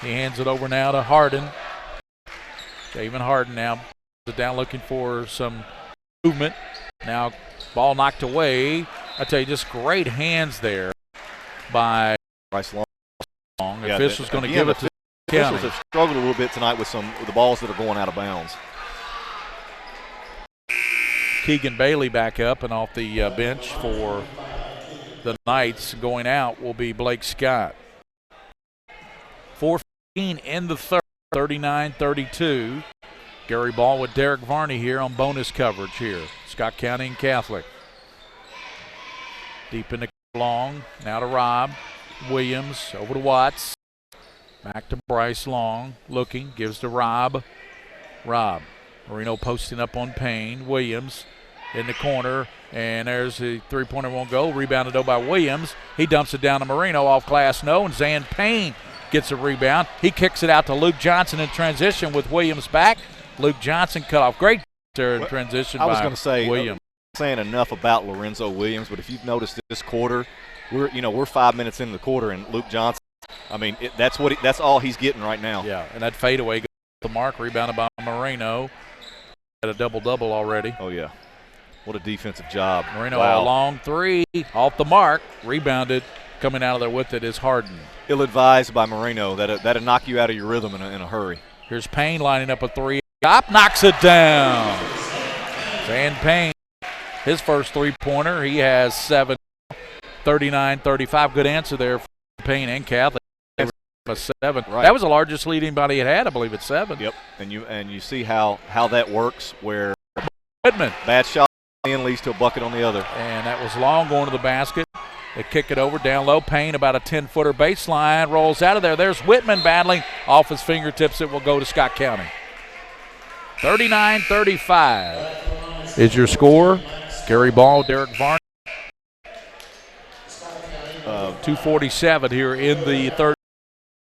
He hands it over now to Harden. Javen Harden now puts it down looking for some movement. Now ball knocked away. I tell you, just great hands there by Bryce Long. The official's going to give it to County. Officials have struggled a little bit tonight with the balls that are going out of bounds. Keegan Bailey back up and off the bench for the Knights. Going out will be Blake Scott. 4:15 in the third, 39-32. Gary Ball with Derek Varney here on bonus coverage here. Scott County and Catholic. Deep in the long, now to Robb. Williams over to Watts. Back to Bryce Long, looking, gives to Rob. Marino posting up on Payne. Williams in the corner, and there's the three-pointer won't go. Rebounded though by Williams. He dumps it down to Marino off glass, no, and Zan Payne gets a rebound. He kicks it out to Luke Johnson in transition with Williams back. Luke Johnson cut off. Great there in transition by Williams. I was going to say, I'm saying enough about Lorenzo Williams, but if you've noticed this quarter, we're 5 minutes into the quarter, and Luke Johnson, I mean, that's all he's getting right now. Yeah, and that fadeaway goes to the mark, rebounded by Moreno. Had a double-double already. Oh, yeah. What a defensive job. Moreno, a long three, off the mark, rebounded. Coming out of there with it is Harden. Ill-advised by Moreno. That'll knock you out of your rhythm in a hurry. Here's Payne lining up a three. Top knocks it down. Zan Payne, his first three-pointer. He has 7, 39-35. Good answer there for Payne and Catholic. A 7. Right. That was the largest lead anybody had. I believe it's 7. Yep. And you see how that works, where Whitman, bad shot in leads to a bucket on the other. And that was long going to the basket. They kick it over down low. Payne about a 10-footer baseline, rolls out of there. There's Whitman battling off his fingertips. It will go to Scott County. 39-35 is your score. Gary Ball, Derek Varney. 2:47 here in the third.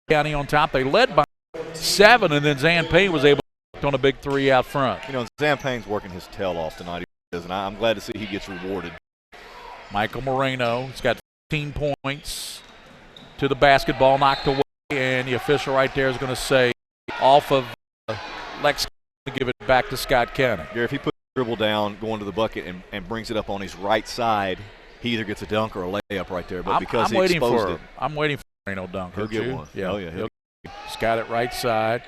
County on top. They led by 7, and then Zan Payne was able to hit on a big three out front. Zan Payne's working his tail off tonight, and I'm glad to see he gets rewarded. Michael Moreno, he's got 15 points to the basketball, knocked away, and the official right there is going to say off of Lexington to give it back to Scott County. Gary, if he puts the dribble down, going to the bucket, and brings it up on his right side, he either gets a dunk or a layup right there. But because he exposed it. I'm waiting for Moreno dunk. He'll get one. Yeah. Oh, yeah. He's got it right side.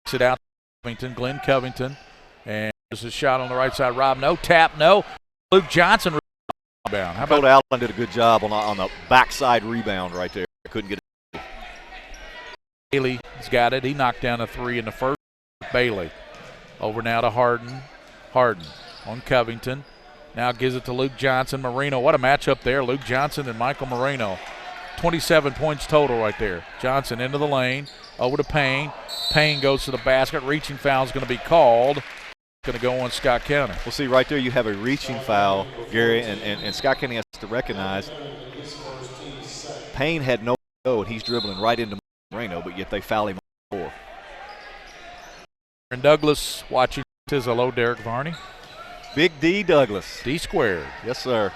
Kicks it out to Glenn Covington. And there's a shot on the right side. Rob, no. Tap, no. Luke Johnson rebound. How about Allen did a good job on the backside rebound right there. Couldn't get it. Bailey has got it. He knocked down a three in the first. Bailey. Over now to Harden. Harden on Covington. Now gives it to Luke Johnson. Moreno, what a matchup there. Luke Johnson and Michael Moreno. 27 points total right there. Johnson into the lane. Over to Payne. Payne goes to the basket. Reaching foul is going to be called. Going to go on Scott County. Well, see, right there you have a reaching foul, Gary, and Scott County has to recognize Payne had no go, and he's dribbling right into Moreno, but yet they foul him on the floor. And Douglas watching says hello, Derek Varney. Big D Douglas. D squared. Yes, sir.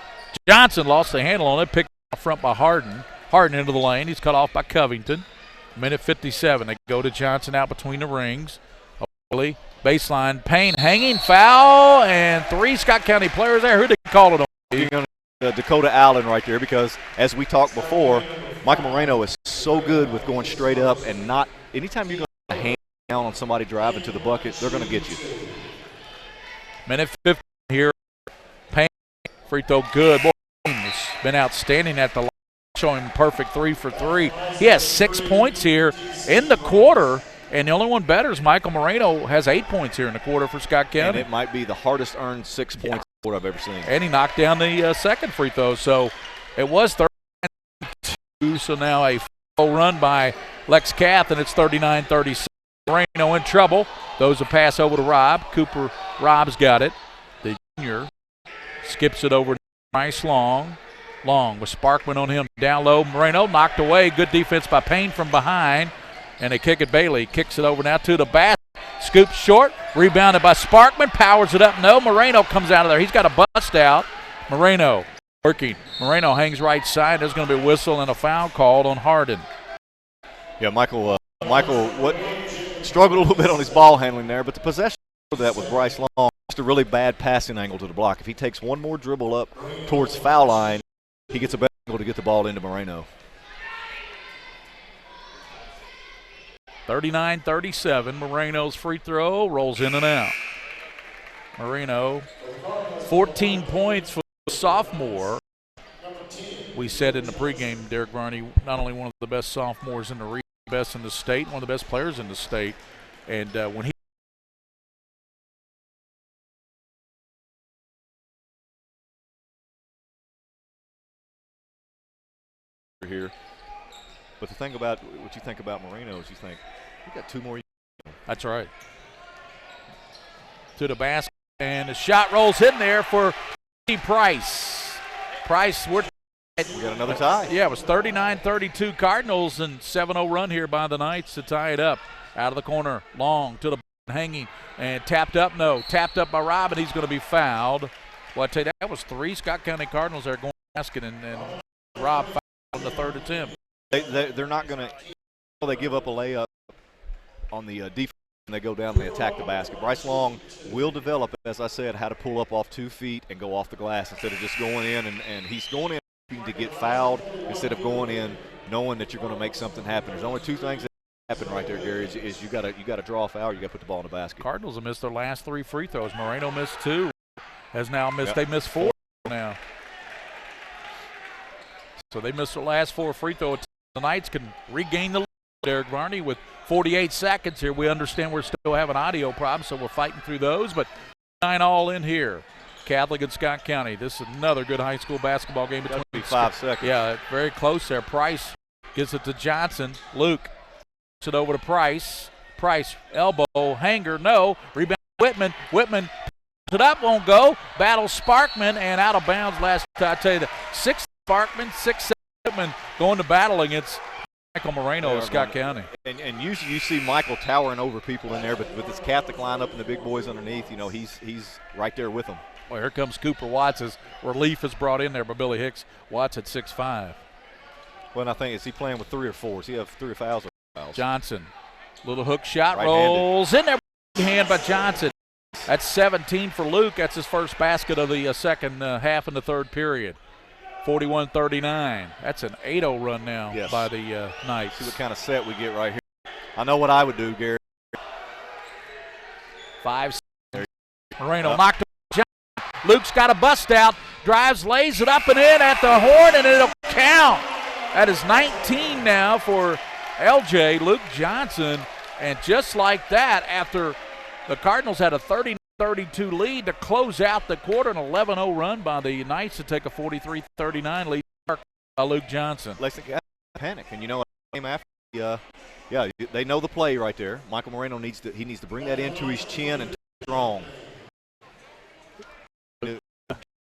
Johnson lost the handle on it. Picked up front by Harden. Harden into the lane. He's cut off by Covington. Minute 57. They go to Johnson out between the rings. Baseline. Payne hanging foul and 3 Scott County players there. Who did they call it on? You're going to Dakota Allen right there, because as we talked before, Michael Moreno is so good with going straight up and not – anytime you're going to hand down on somebody driving to the bucket, they're going to get you. Minute 50 here. Payne, free throw good. Boy, has been outstanding at the line, showing perfect 3 for 3. He has 6 points here in the quarter, and the only one better is Michael Moreno has 8 points here in the quarter for Scott County. And it might be the hardest earned 6 points I've ever seen. And he knocked down the second free throw, so it was 39-2, so now a full run by Lex Cath, and it's 39-37. Moreno in trouble. Those a pass over to Rob. Cooper, Rob's got it. The junior skips it over to Bryce Long. Long with Sparkman on him. Down low, Moreno knocked away. Good defense by Payne from behind. And they kick it. Bailey kicks it over now to the basket. Scoops short. Rebounded by Sparkman. Powers it up. No, Moreno comes out of there. He's got a bust out. Moreno working. Moreno hangs right side. There's going to be a whistle and a foul called on Harden. Yeah, Michael struggled a little bit on his ball handling there, but the possession of that with Bryce Long, just a really bad passing angle to the block. If he takes one more dribble up towards foul line, he gets a better angle to get the ball into Moreno. 39-37. Moreno's free throw rolls in and out. Moreno, 14 points for the sophomore. We said in the pregame, Derek Varney, not only one of the best sophomores in the region, best in the state, one of the best players in the state. And when he here, But the thing about what you think about Moreno is you think, we got 2 more. That's right. To the basket, and the shot rolls in there for Price. Price, we got another tie. Yeah, it was 39-32 Cardinals, and 7-0 run here by the Knights to tie it up. Out of the corner, long to the hanging, and tapped up, no. Tapped up by Rob, and he's going to be fouled. Well, I tell you, that was 3 Scott County Cardinals there going to the basket, and Rob fouled on the 3rd attempt. They're not going to – they give up a layup on the defense, and they go down and they attack the basket. Bryce Long will develop, as I said, how to pull up off 2 feet and go off the glass instead of just going in, and he's going in to get fouled instead of going in knowing that you're going to make something happen. There's only 2 things that happen right there, Gary, is you got to draw a foul, you got to put the ball in the basket. Cardinals have missed their last 3 free throws. Moreno missed 2. Has now missed. They missed 4 now. So they missed their last 4 free throws. The Knights can regain the lead. Derek Varney with 48 seconds here. We understand we're still having audio problems, so we're fighting through those. But 9 all in here. Catholic and Scott County. This is another good high school basketball game between 5 seconds. Yeah, very close there. Price gives it to Johnson. Luke puts it over to Price. Price elbow hanger. No. Rebound Whitman. Whitman it up, won't go. Battle Sparkman and out of bounds last. I tell you, the 6 Sparkman, 6 Whitman going to battle against Michael Moreno of Scott County. And usually you see Michael towering over people in there, but with this Catholic lineup and the big boys underneath, you know, he's right there with them. Well, here comes Cooper Watts as relief is brought in there by Billy Hicks. Watts at 6'5". Well, and I think, is he playing with 3 or 4? Does he have 3 fouls or fouls? Johnson, little hook shot, rolls in there. Hand by Johnson. That's 17 for Luke. That's his first basket of the second half in the 3rd period. 41-39. That's an 8-0 run now by the Knights. See what kind of set we get right here. I know what I would do, Gary. 5. Moreno knocked him. Luke's got a bust out. Drives, lays it up and in at the horn, and it'll count. That is 19 now for LJ, Luke Johnson. And just like that, after the Cardinals had a 30-32 lead to close out the quarter, an 11-0 run by the Knights to take a 43-39 lead by Luke Johnson. Lexington panic, and you know what came after? They know the play right there. Michael Moreno needs to bring that into his chin and strong.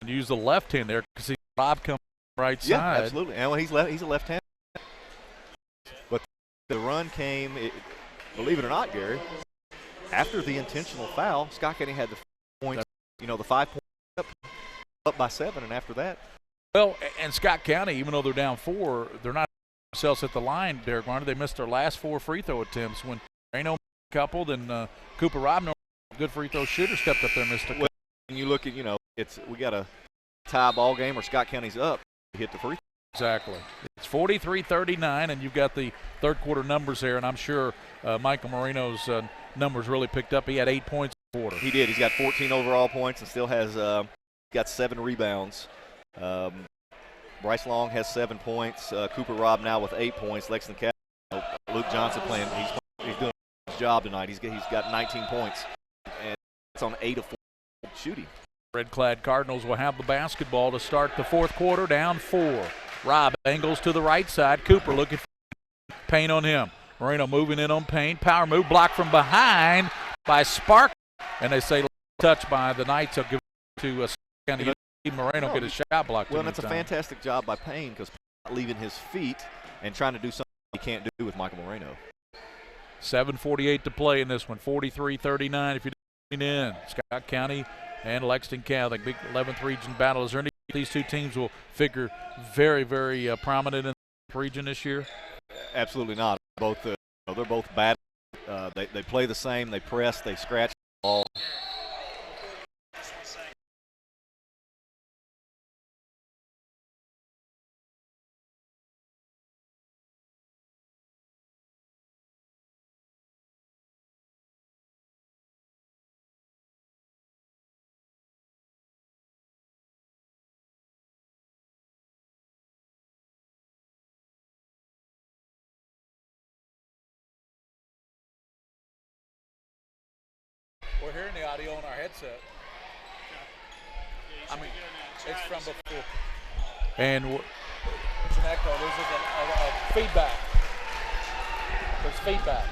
Use the left hand there because Bob comes right side. Yeah, absolutely. And well, he's a left hand. But the run came, believe it or not, Gary, after the intentional foul. Scott County had the points, the 5 points up by 7, and after that. Well, and Scott County, even though they're down 4, they're not themselves at the line, Derek Warner. They missed their last 4 free throw attempts. When Reno couple, then Cooper Robner, good free throw shooter, stepped up there, missed a couple. Well, when you look at, we got a tie ball game or Scott County's up to hit the free throw. Exactly. It's 43-39, and you've got the 3rd quarter numbers there, and I'm sure Michael Moreno's numbers really picked up. He had 8 points in the quarter. He did. He's got 14 overall points and still has got 7 rebounds. Bryce Long has 7 points. Cooper Robb now with 8 points. Lexington Catholic, Luke Johnson playing. He's doing his job tonight. He's got 19 points, and it's on 8 of 4 shooting. Red-clad Cardinals will have the basketball to start the 4th quarter, down 4. Robb angles to the right side. Cooper looking for Payne on him. Moreno moving in on Payne. Power move, blocked from behind by Spark. And they say touch by the Knights. They'll give it to County. Moreno get a shot blocked. Well, that's a fantastic job by Payne because leaving his feet and trying to do something he can't do with Michael Moreno. 7:48 to play in this one. 43-39 if you're in. Scott County and Lexington Catholic, big 11th region battle. Is there any these two teams will figure very, very prominent in the region this year? Absolutely not. Both they're both bad. They play the same. They press. They scratch the ball. We're hearing the audio on our headset. I mean, it's from before. And there's an echo. There's a feedback. feedback.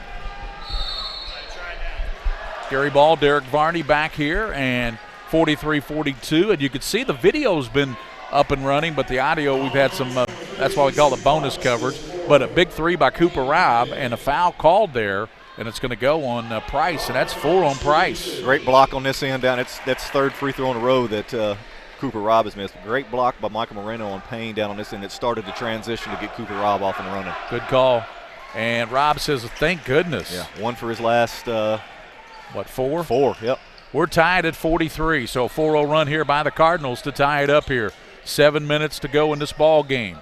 Scary ball, Derek Varney back here, and 43-42. And you can see the video's been up and running, but the audio, we've had some, that's why we call it bonus coverage. But a big three by Cooper Robb and a foul called there, and it's going to go on Price, and that's 4 on Price. Great block on this end down. That's third free throw in a row that Cooper Robb has missed. Great block by Michael Moreno on Payne down on this end that started the transition to get Cooper Robb off and running. Good call. And Robb says, thank goodness. Yeah, 1 for his last, 4? 4, yep. We're tied at 43, so a 4-0 run here by the Cardinals to tie it up here. 7 minutes to go in this ball game.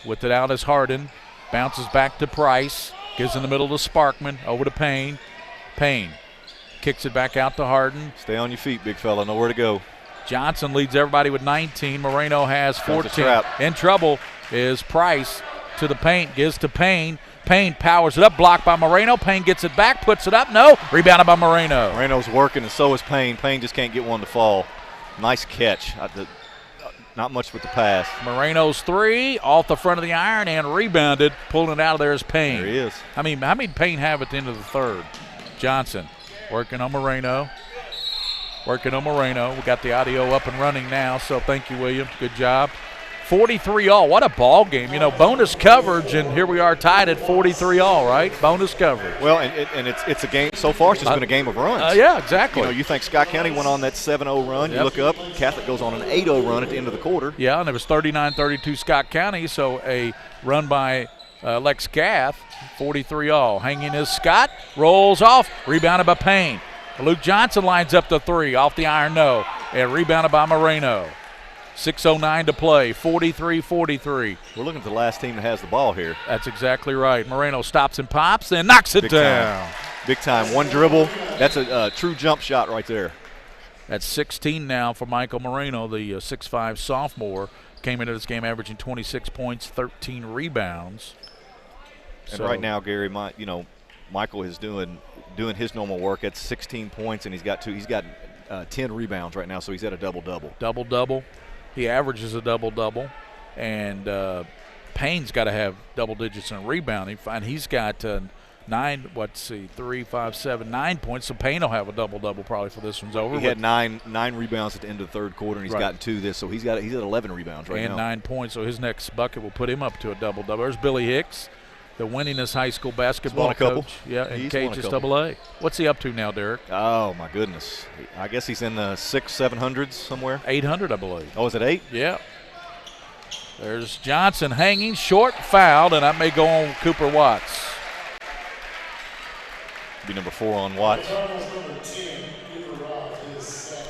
With it out as Harden. Bounces back to Price. Gives in the middle to Sparkman. Over to Payne. Payne kicks it back out to Harden. Stay on your feet, big fella. Know where to go. Johnson leads everybody with 19. Moreno has 14. Trap. In trouble is Price to the paint. Gives to Payne. Payne powers it up. Blocked by Moreno. Payne gets it back. Puts it up. No. Rebounded by Moreno. Moreno's working, and so is Payne. Payne just can't get one to fall. Nice catch. Not much with the pass. Moreno's 3 off the front of the iron and rebounded. Pulling it out of there is Payne. There he is. How many Payne have at the end of the third? Johnson working on Moreno. Working on Moreno. We got the audio up and running now, so thank you, William. Good job. 43-all. What a ball game. You know, bonus coverage, and here we are tied at 43-all, right? Bonus coverage. Well, and it's a game. So far, it's just been a game of runs. Yeah, exactly. You know, you think Scott County went on that 7-0 run. Yep. You look up, Catholic goes on an 8-0 run at the end of the quarter. Yeah, and it was 39-32 Scott County, so a run by Lex Cath, 43-all. Hanging is Scott, rolls off, rebounded by Payne. Luke Johnson lines up the 3, off the iron, no, and rebounded by Moreno. 6:09 to play, 43-43. We're looking for the last team that has the ball here. That's exactly right. Moreno stops and pops and knocks it down. Big time. One dribble. That's a true jump shot right there. That's 16 now for Michael Moreno, the 6'5 sophomore. Came into this game averaging 26 points, 13 rebounds. And right now, Gary, Michael is doing his normal work at 16 points, and he's got 10 rebounds right now, so he's at a double-double. Double-double. He averages a double-double, and Payne's got to have double digits in rebounding, and he's got 9 points, so Payne will have a double-double probably for this one's over. He had nine rebounds at the end of the third quarter, and he's gotten 2 this, so he's at 11 rebounds right now. And 9 points, so his next bucket will put him up to a double-double. There's Billy Hicks, the winningest high school basketball coach. Yeah, in Cages AA. What's he up to now, Derek? Oh, my goodness. I guess he's in the 600-700s somewhere. 800, I believe. Oh, is it 8? Yeah. There's Johnson hanging, short, fouled, and that may go on Cooper Watts. Be number 4 on Watts.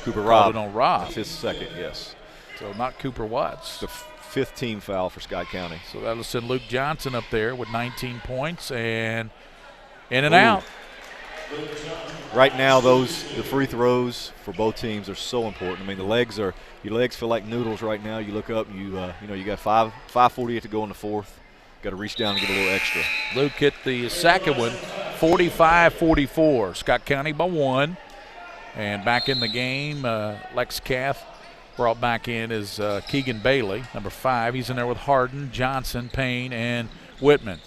Cooper Robb. On Robb. That's his second, yes. So not Cooper Watts. The 5th team foul for Scott County. So that'll send Luke Johnson up there with 19 points and in and out. Right now, the free throws for both teams are so important. I mean, your legs feel like noodles right now. You look up, and you got 5:48 to go in the fourth. Got to reach down and get a little extra. Luke hit the second one, 45-44. Scott County by 1. And back in the game, Lex Cath brought back in is Keegan Bailey, number 5. He's in there with Harden, Johnson, Payne, and Whitman.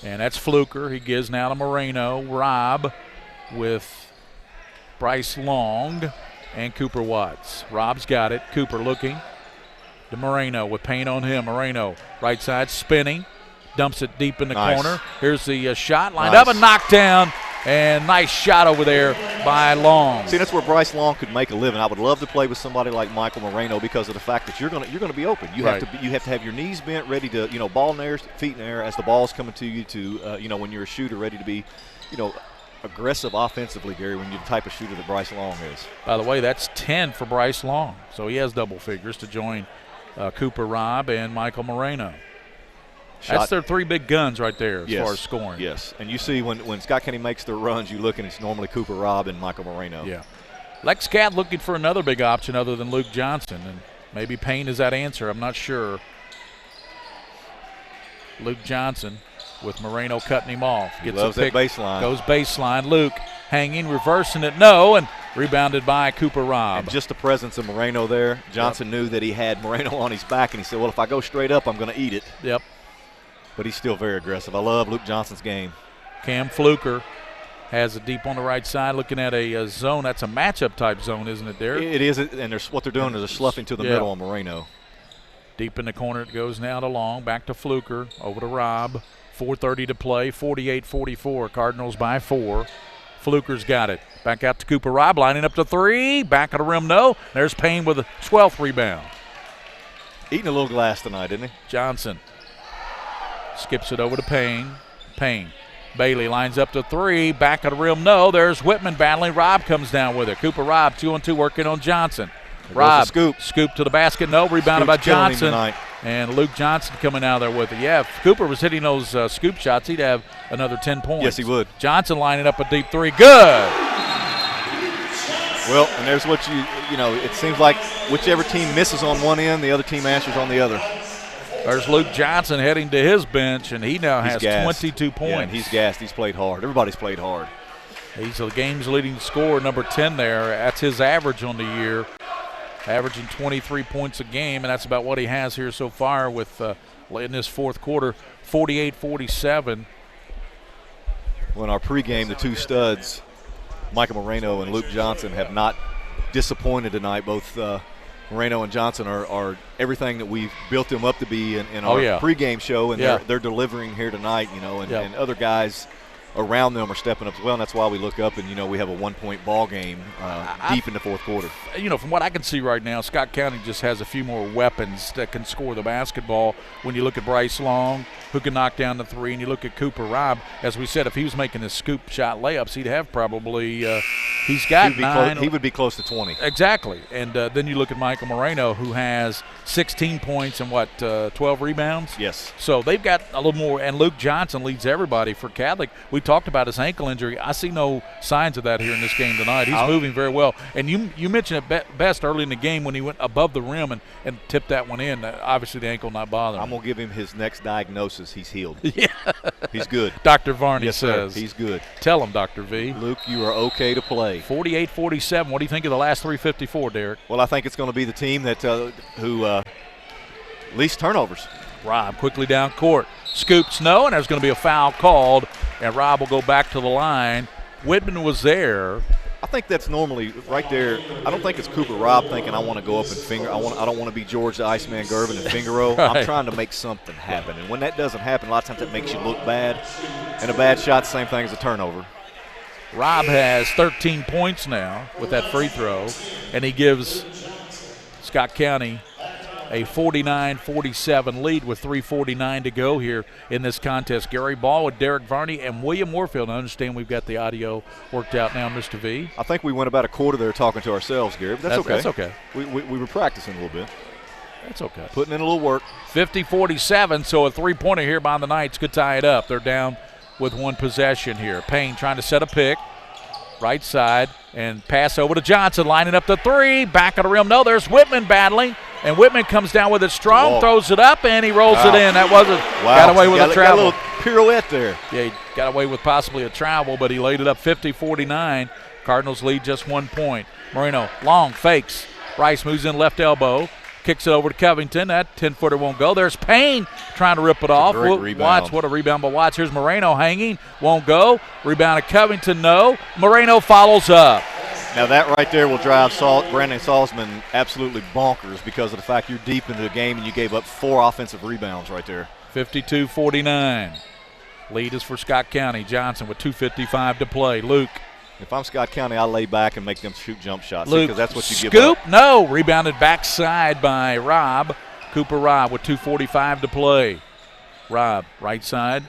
And that's Fluker. He gives now to Moreno. Robb with Bryce Long and Cooper Watts. Robb's got it. Cooper looking to Moreno with Payne on him. Moreno, right side, spinning. Dumps it deep in the corner. Here's the shot lined up and knocked down. And nice shot over there by Long. See, that's where Bryce Long could make a living. I would love to play with somebody like Michael Moreno because of the fact that you're going to be open. You have to have your knees bent, ready to ball in the air, feet in the air as the ball's coming to you. When you're a shooter, ready to be, aggressive offensively, Gary. When you're the type of shooter that Bryce Long is. By the way, that's 10 for Bryce Long, so he has double figures to join Cooper Robb and Michael Moreno. That's their 3 big guns right there as far as scoring. Yes, and you see when Scott County makes their runs, you look and it's normally Cooper Robb and Michael Moreno. Yeah. Lex Cath looking for another big option other than Luke Johnson, and maybe Payne is that answer. I'm not sure. Luke Johnson with Moreno cutting him off. Gets loves that baseline. Goes baseline. Luke hanging, reversing it, no, and rebounded by Cooper Robb. And just the presence of Moreno there, Johnson knew that he had Moreno on his back, and he said, well, if I go straight up, I'm going to eat it. Yep. But he's still very aggressive. I love Luke Johnson's game. Cam Fluker has it deep on the right side, looking at a zone. That's a matchup type zone, isn't it, Derek? It is, and what they're doing is they're sloughing to the middle on Moreno. Deep in the corner it goes now to Long. Back to Fluker. Over to Robb. 4:30 to play. 48-44. Cardinals by 4. Fluker's got it. Back out to Cooper Robb. Lining up to 3. Back of the rim, no. There's Payne with a 12th rebound. Eating a little glass tonight, isn't he? Johnson skips it over to Payne. Payne. Bailey lines up to 3. Back of the rim, no. There's Whitman battling. Robb comes down with it. Cooper Robb 2-on-2 working on Johnson. Robb scoop to the basket, no. Rebounded by Johnson. And Luke Johnson coming out there with it. Yeah, if Cooper was hitting those scoop shots, he'd have another 10 points. Yes, he would. Johnson lining up a deep 3. Good. Well, and there's what you know, it seems like whichever team misses on one end, the other team answers on the other. There's Luke Johnson heading to his bench, and he now has 22 points. Yeah, and he's gassed. He's played hard. Everybody's played hard. He's the game's leading scorer, number 10 there. That's his average on the year, averaging 23 points a game, and that's about what he has here so far with in this fourth quarter, 48-47. Well, in our pregame, the two studs, Michael Moreno and Luke Johnson, have not disappointed tonight. Both Moreno and Johnson are everything that we've built them up to be in our pregame show, and they're delivering here tonight, you know, and other guys around them are stepping up as well, and that's why we look up and, you know, we have a 1-point ball game deep in the fourth quarter. You know, from what I can see right now, Scott County just has a few more weapons that can score the basketball. When you look at Bryce Long, who can knock down the 3, and you look at Cooper Robb, as we said, if he was making his scoop shot layups, he'd have probably he's got 9. He would be close to 20. Exactly. And then you look at Michael Moreno, who has 16 points and 12 rebounds? Yes. So they've got a little more, and Luke Johnson leads everybody for Catholic. We talked about his ankle injury. I see no signs of that here in this game tonight. He's moving very well. And you mentioned it best early in the game when he went above the rim and tipped that one in. Obviously the ankle not bothering him. I'm going to give him his next diagnosis. He's healed. Yeah. He's good. Dr. Varney says. Sir. He's good. Tell him, Dr. V. Luke, you are okay to play. 48-47. What do you think of the last 3:54, Derek? Well, I think it's going to be the team that who least turnovers. Robb quickly down court. Scoops no, and there's going to be a foul called, and Robb will go back to the line. Whitman was there. I think that's normally right there. I don't think it's Cooper Robb thinking I want to go up and finger. I don't want to be George the Iceman Gervin and finger roll. Right. I'm trying to make something happen, and when that doesn't happen, a lot of times that makes you look bad. And a bad shot, same thing as a turnover. Robb has 13 points now with that free throw, and he gives Scott County a 49-47 lead with 3:49 to go here in this contest. Gary Ball with Derek Varney and William Warfield. I understand we've got the audio worked out now, Mr. V. I think we went about a quarter there talking to ourselves, Gary, but that's okay. That's okay. We were practicing a little bit. That's okay. Putting in a little work. 50-47, so a three-pointer here by the Knights could tie it up. They're down with one possession here. Payne trying to set a pick. Right side, and pass over to Johnson, lining up the 3. Back of the rim, no, there's Whitman battling, and Whitman comes down with it strong, throws it up, and he rolls it in. That wasn't, got away with a travel. Got a little pirouette there. Yeah, he got away with possibly a travel, but he laid it up 50-49. Cardinals lead just 1 point. Moreno, long, fakes. Rice moves in left elbow. Kicks it over to Covington. That 10-footer won't go. There's Payne trying to rip it off. Watch, what a rebound by Watts. Here's Moreno hanging. Won't go. Rebound to Covington, no. Moreno follows up. Now that right there will drive Brandon Salzman absolutely bonkers because of the fact you're deep into the game and you gave up 4 offensive rebounds right there. 52-49. Lead is for Scott County. Johnson with 2:55 to play. Luke. If I'm Scott County, I'll lay back and make them shoot jump shots because that's what you scoop, give up. No. Rebounded backside by Robb. Cooper Robb with 2:45 to play. Robb, right side.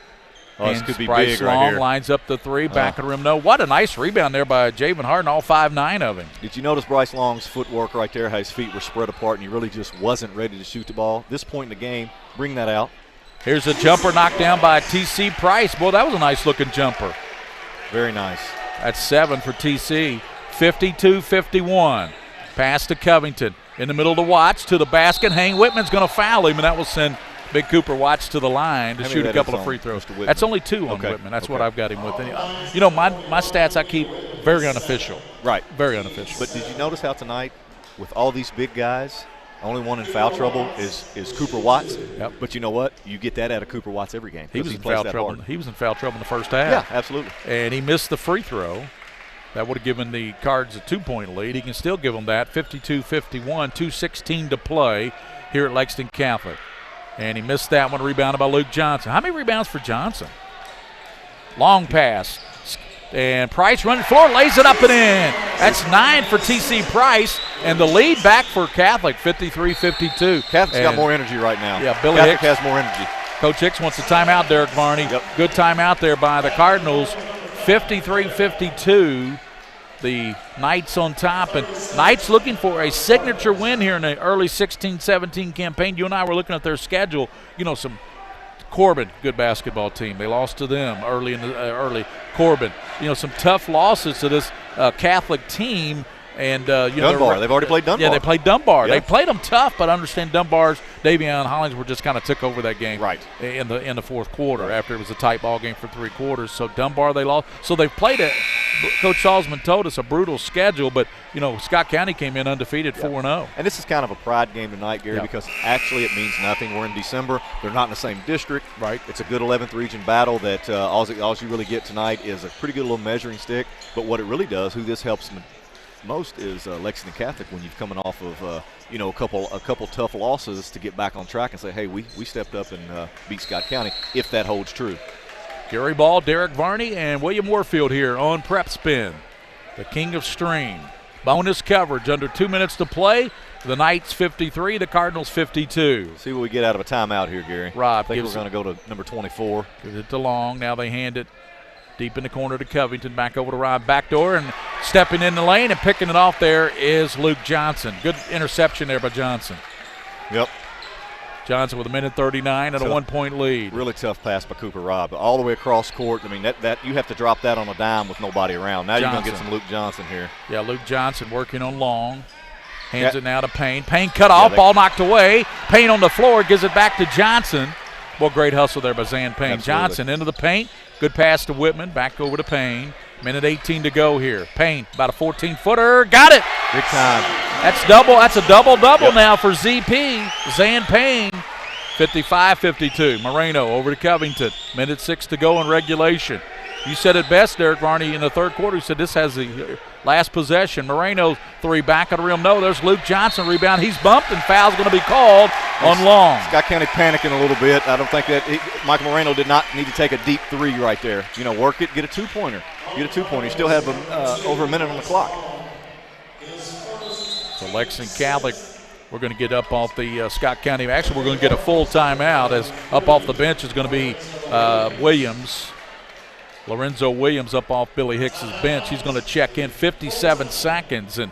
Oh, this could be Bryce big Long right here. Lines up the 3, back of the rim. No, what a nice rebound there by Javen Harden, all 5'9" of him. Did you notice Bryce Long's footwork right there, how his feet were spread apart and he really just wasn't ready to shoot the ball? This point in the game, bring that out. Here's a jumper knocked down by T.C. Price. Boy, that was a nice-looking jumper. Very nice. That's 7 for T.C. 52-51. Pass to Covington. In the middle to Watts, to the basket. Hank Whitman's going to foul him, and that will send Big Cooper Watts to the line to shoot a couple of free throws. That's only 2 on Whitman. That's what I've got him with. And, you know, my stats I keep very unofficial. Right. Very unofficial. But did you notice how tonight, with all these big guys, Only one in foul trouble is Cooper Watts. Yep. But you know what? You get that out of Cooper Watts every game. He was in foul trouble. He was in foul trouble in the first half. Yeah, absolutely. And he missed the free throw. That would have given the Cards a 2-point lead. He can still give them that. 52-51, 2:16 to play here at Lexington Catholic. And he missed that one, rebounded by Luke Johnson. How many rebounds for Johnson? Long pass. And Price running the floor, lays it up and in. That's 9 for T.C. Price, and the lead back for Catholic, 53-52. Catholic's got more energy right now. Yeah, Billy Catholic Hicks has more energy. Coach Hicks wants a timeout, Derek Varney. Yep. Good timeout there by the Cardinals. 53-52. The Knights on top, and Knights looking for a signature win here in the early 16-17 campaign. You and I were looking at their schedule. You know, some Corbin, good basketball team. They lost to them early in the early. Corbin, you know, some tough losses to this Catholic team. And you know, Dunbar, they've already played Dunbar. Yeah, they played Dunbar. Yeah. They played them tough, but I understand Dunbar's Davion Hollingsworth just kind of took over that game right in the fourth quarter after it was a tight ball game for 3 quarters. So Dunbar they lost. So they've played it. Coach Salzman told us a brutal schedule, but you know Scott County came in undefeated 4-0. And this is kind of a pride game tonight, Gary, because actually it means nothing. We're in December. They're not in the same district. Right. It's a good 11th region battle that all you really get tonight is a pretty good little measuring stick. But what it really does, who this helps most is Lexington Catholic when you've coming off of you know a couple tough losses to get back on track and say, hey, we stepped up and beat Scott County, if that holds true. Gary Ball, Derek Varney, and William Warfield here on PrepSpin, the king of stream. Bonus coverage under 2 minutes to play. The Knights 53, the Cardinals 52. See what we get out of a timeout here, Gary. Rob, I think we're going to go to number 24. Gives it to Long. Now they hand it deep in the corner to Covington. Back over to Rob. Backdoor and stepping in the lane and picking it off there is Luke Johnson. Good interception there by Johnson. Yep. Johnson with 1:39 and a 1-point lead. Really tough pass by Cooper Robb. All the way across court. I mean, that you have to drop that on a dime with nobody around. Now you're going to get some Luke Johnson here. Yeah, Luke Johnson working on Long. Hands it now to Payne. Payne cut off, ball knocked away. Payne on the floor, gives it back to Johnson. Well, great hustle there by Zan Payne. Absolutely. Johnson into the paint. Good pass to Whitman. Back over to Payne. 1:18 to go here. Payne, about a 14-footer. Got it. Big time. That's a double-double now for ZP. Zan Payne, 55-52. Moreno over to Covington. 1:06 to go in regulation. You said it best, Derek Varney, in the third quarter. You said this has the last possession. Moreno 3 back of the rim. No, there's Luke Johnson rebound. He's bumped, and foul's going to be called on Long. Scott County panicking a little bit. I don't think that Michael Moreno did not need to take a deep 3 right there. You know, work it, get a 2-pointer. Get a 2-pointer. You still have over a minute on the clock. So Lexington Catholic, we're going to get up off the Scott County. Actually, we're going to get a full timeout as up off the bench is going to be Williams. Lorenzo Williams up off Billy Hicks's bench. He's going to check in 57 seconds. And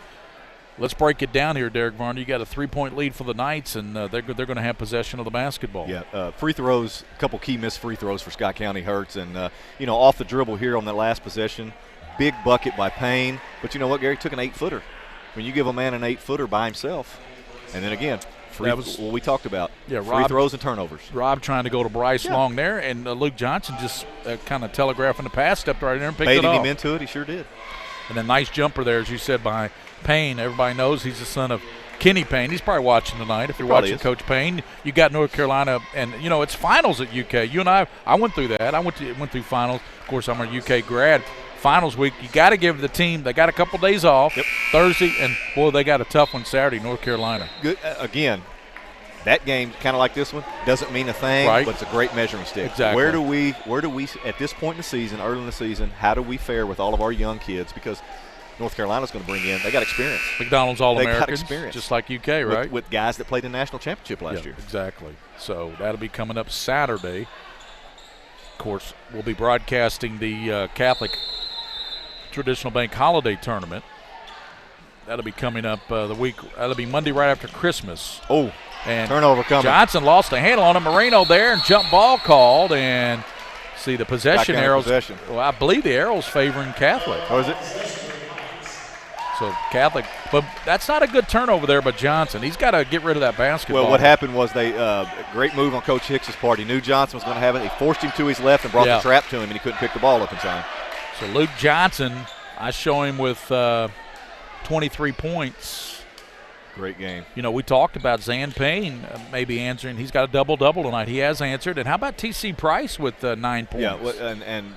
let's break it down here, Derek Varney. You got a 3-point lead for the Knights, and they're going to have possession of the basketball. Yeah, free throws, a couple key missed free throws for Scott County hurts. And, you know, off the dribble here on that last possession, big bucket by Payne. But you know what, Gary? Took an 8-footer. When you give a man an 8-footer by himself, and then again, that was what we talked about. Yeah, free throws and turnovers. Rob trying to go to Bryce Long there, and Luke Johnson just kind of telegraphing the pass, stepped right in there and picked it off. Baited him into it, he sure did. And a nice jumper there, as you said, by Payne. Everybody knows he's the son of Kenny Payne. He's probably watching tonight. If you're watching Coach Payne, you got North Carolina, and you know it's finals at UK. You and I went through that. I went through finals. Of course, I'm a UK grad. Finals week, you got to give the team. They got a couple days off. Thursday, and boy, they got a tough one Saturday. North Carolina. Good again. That game, kind of like this one, doesn't mean a thing, but it's a great measuring stick. Exactly. Where do we, at this point in the season, early in the season, how do we fare with all of our young kids? Because North Carolina's going to bring in, they got experience. McDonald's All-Americans. They got experience. Just like UK, right? With guys that played in the national championship last year. Exactly. So that'll be coming up Saturday. Of course, we'll be broadcasting the Catholic Traditional Bank Holiday Tournament. That'll be coming up that'll be Monday right after Christmas. Oh. And turnover coming. Johnson lost a handle on him. Moreno there, and jump ball called. And see the possession arrows. Well, I believe the arrow's favoring Catholic. Oh, is it? So Catholic, but that's not a good turnover there by Johnson. He's got to get rid of that basketball. Well, what happened was great move on Coach Hicks's part. He knew Johnson was going to have it. He forced him to his left and brought the trap to him, and he couldn't pick the ball up in time. So Luke Johnson, I show him with 23 points. Great game. You know, we talked about Zan Payne maybe answering. He's got a double-double tonight. He has answered. And how about T.C. Price with 9 points? Yeah, and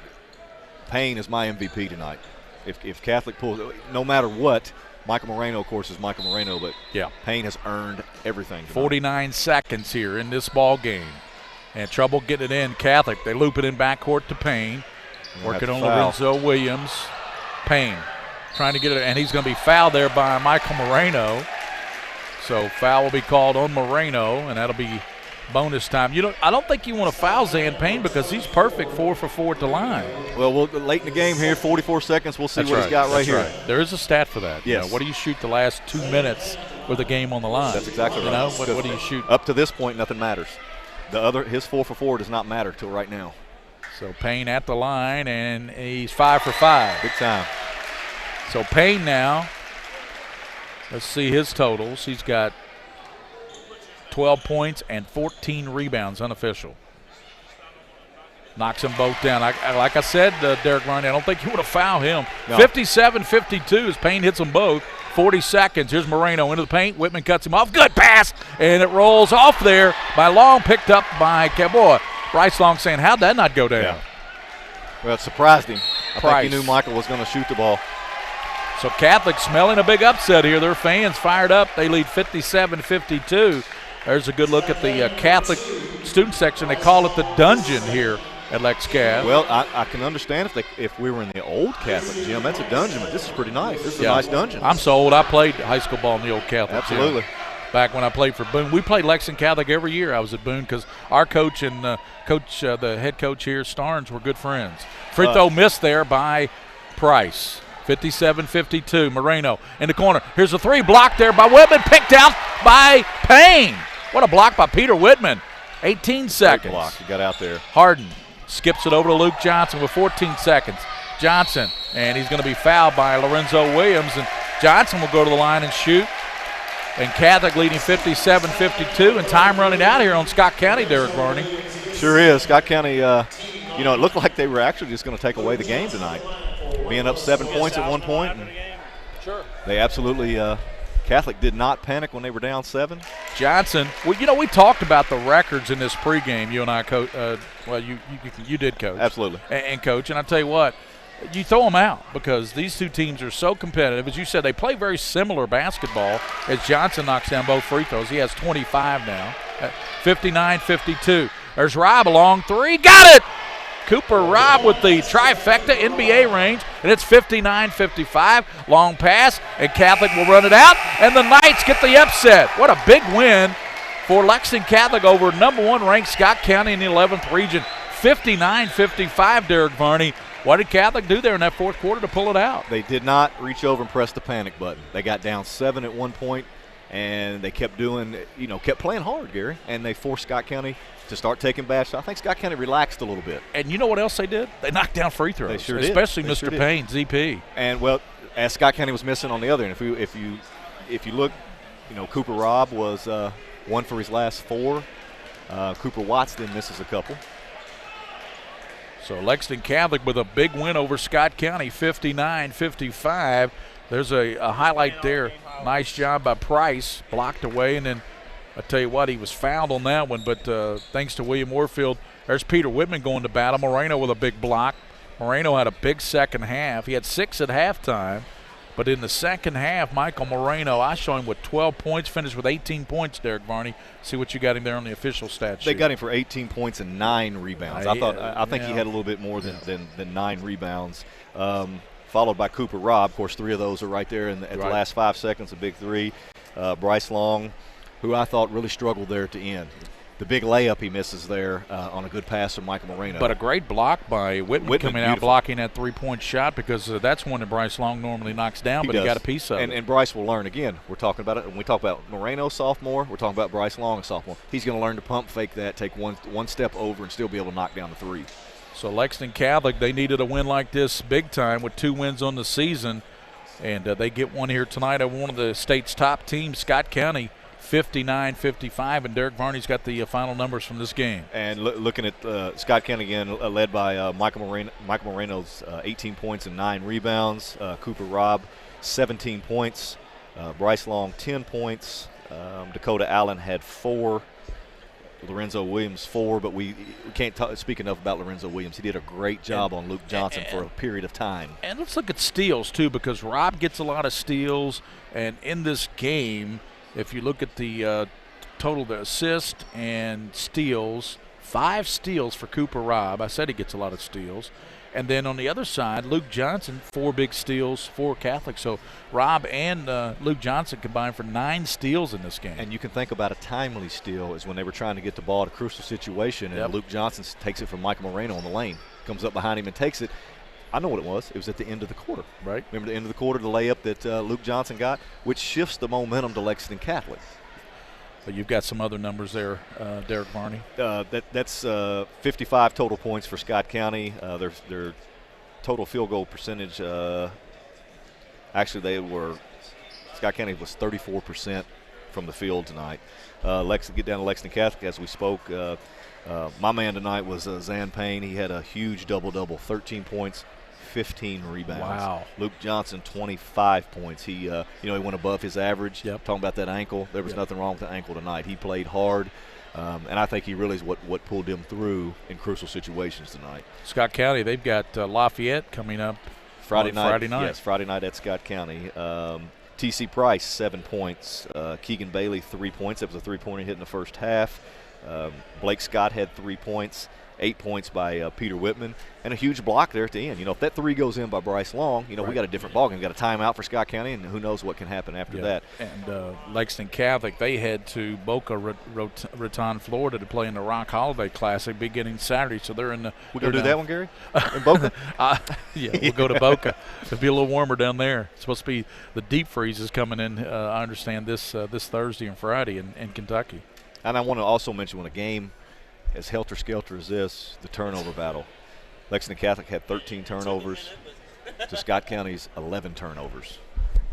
Payne is my MVP tonight. If Catholic pulls, no matter what, Michael Moreno, of course, is Michael Moreno, but yeah, Payne has earned everything tonight. 49 seconds here in this ball game. And trouble getting it in. Catholic, they loop it in backcourt to Payne. Working on Lorenzo Williams. Payne trying to get it, and he's going to be fouled there by Michael Moreno. So foul will be called on Moreno, and that'll be bonus time. I don't think you want to foul Zan Payne because he's perfect 4 for 4 at the line. Well, late in the game here, 44 seconds. We'll see what he's got right here. Right. There is a stat for that. Yes. What do you shoot the last 2 minutes with the game on the line? That's exactly right. What do you shoot? Up to this point, nothing matters. His 4 for 4 does not matter till right now. So Payne at the line, and he's 5 for 5. Big time. So Payne now, let's see his totals. He's got 12 points and 14 rebounds, unofficial. Knocks them both down. Like I said, Derek Varney, I don't think you want to foul him. No. 57-52 as Payne hits them both. 40 seconds. Here's Moreno into the paint. Whitman cuts him off. Good pass. And it rolls off there by Long, picked up by Boy. Bryce Long saying, how'd that not go down? Yeah. Well, it surprised him. I think he knew Michael was going to shoot the ball. So Catholic smelling a big upset here. Their fans fired up. They lead 57-52. There's a good look at the Catholic student section. They call it the dungeon here at Lex Cav. Well, I can understand if we were in the old Catholic gym. That's a dungeon, but this is pretty nice. This is a nice dungeon. I'm so old. I played high school ball in the old Catholic Absolutely. gym. Back when I played for Boone. We played Lexington Catholic every year. I was at Boone because our coach and the head coach here, Starnes, were good friends. Free throw missed there by Price. 57-52. Moreno in the corner. Here's a three blocked there by Whitman. Picked out by Payne. What a block by Peter Whitman. 18 seconds. Great block. He got out there. Harden skips it over to Luke Johnson with 14 seconds. Johnson, and he's going to be fouled by Lorenzo Williams. And Johnson will go to the line and shoot. And Catholic leading 57-52, and time running out here on Scott County, Derek Varney. Sure is. Scott County, it looked like they were actually just going to take away the game tonight. Being up 7 points at one point. Sure. They absolutely, Catholic did not panic when they were down 7. Johnson, well, we talked about the records in this pregame, you and I, Coach. You did, Coach. Absolutely. And Coach, and I tell you what, you throw them out because these two teams are so competitive. As you said, they play very similar basketball as Johnson knocks down both free throws. He has 25 now. 59-52. There's Rob, a long three. Got it! Cooper Rob with the trifecta NBA range, and it's 59-55. Long pass, and Catholic will run it out, and the Knights get the upset. What a big win for Lexington Catholic over number 1 ranked Scott County in the 11th region. 59-55, Derek Varney. What did Catholic do there in that fourth quarter to pull it out? They did not reach over and press the panic button. They got down 7 at one point, and they kept kept playing hard, Gary, and they forced Scott County to start taking bad shots. I think Scott County relaxed a little bit. And you know what else they did? They knocked down free throws. They sure especially did. Mr. Payne, ZP. And, well, as Scott County was missing on the other end, if you look, Cooper Robb was 1 for his last 4. Cooper Watson misses a couple. So Lexington Catholic with a big win over Scott County, 59-55. There's a highlight there. Nice job by Price, blocked away, and then I tell you what, he was fouled on that one, but thanks to William Warfield, there's Peter Whitman going to battle. Moreno with a big block. Moreno had a big second half. He had 6 at halftime, but in the second half, Michael Moreno, I show him with 12 points, finished with 18 points, Derek Varney. See what you got him there on the official stat sheet. They got him for 18 points and 9 rebounds. I think he had a little bit more than 9 rebounds. Followed by Cooper Robb. Of course, 3 of those are right there at the last 5 seconds, a big 3. Bryce Long, who I thought really struggled there at the end. The big layup he misses there on a good pass from Michael Moreno. But a great block by Whitman coming out blocking that three-point shot because that's one that Bryce Long normally knocks down, but he got a piece of it. And Bryce will learn. Again, we're talking about it. When we talk about Moreno, sophomore, we're talking about Bryce Long, sophomore. He's going to learn to pump fake that, take one step over, and still be able to knock down the 3. So Lexington Catholic, they needed a win like this big time with 2 wins on the season, and they get one here tonight over one of the state's top teams, Scott County, 59-55, and Derek Varney's got the final numbers from this game. And looking at Scott County again, led by Michael Moreno's 18 points and 9 rebounds. Cooper Robb, 17 points. Bryce Long, 10 points. Dakota Allen had 4. Lorenzo Williams 4, but we can't speak enough about Lorenzo Williams. He did a great job on Luke Johnson for a period of time. And let's look at steals, too, because Rob gets a lot of steals. And in this game, if you look at the total, the assist and steals, 5 steals for Cooper Robb. I said he gets a lot of steals. And then on the other side, Luke Johnson, 4 big steals for Catholic. So Rob and Luke Johnson combined for 9 steals in this game. And you can think about a timely steal is when they were trying to get the ball at a crucial situation, and Luke Johnson takes it from Michael Moreno on the lane, comes up behind him and takes it. I know what it was. It was at the end of the quarter. Right. Remember the end of the quarter, the layup that Luke Johnson got, which shifts the momentum to Lexington Catholic. But you've got some other numbers there, Derek Varney. That's 55 total points for Scott County. Their total field goal percentage, Scott County was 34% from the field tonight. Get down to Lexington Catholic as we spoke. My man tonight was Zan Payne. He had a huge double-double, 13 points. 15 rebounds. Wow. Luke Johnson, 25 points. He went above his average. Yep. Talking about that ankle, there was nothing wrong with the ankle tonight. He played hard, and I think he really is what pulled him through in crucial situations tonight. Scott County, they've got Lafayette coming up Friday night. Yes, Friday night at Scott County. T.C. Price, 7 points. Keegan Bailey, 3 points. That was a three-pointer hit in the first half. Blake Scott had 3 points. 8 points by Peter Whitman, and a huge block there at the end. If that 3 goes in by Bryce Long, we got a different ballgame. We got a timeout for Scott County, and who knows what can happen after that. And Lexington Catholic, they head to Boca Raton, Florida to play in the Rock Holiday Classic beginning Saturday. So they're in the. We're going to do that one, Gary? In Boca? We'll go to Boca. It'll be a little warmer down there. It's supposed to be the deep freeze is coming in, I understand, this Thursday and Friday in Kentucky. And I want to also mention when a game as helter-skelter as this, the turnover battle. Lexington Catholic had 13 turnovers to Scott County's 11 turnovers.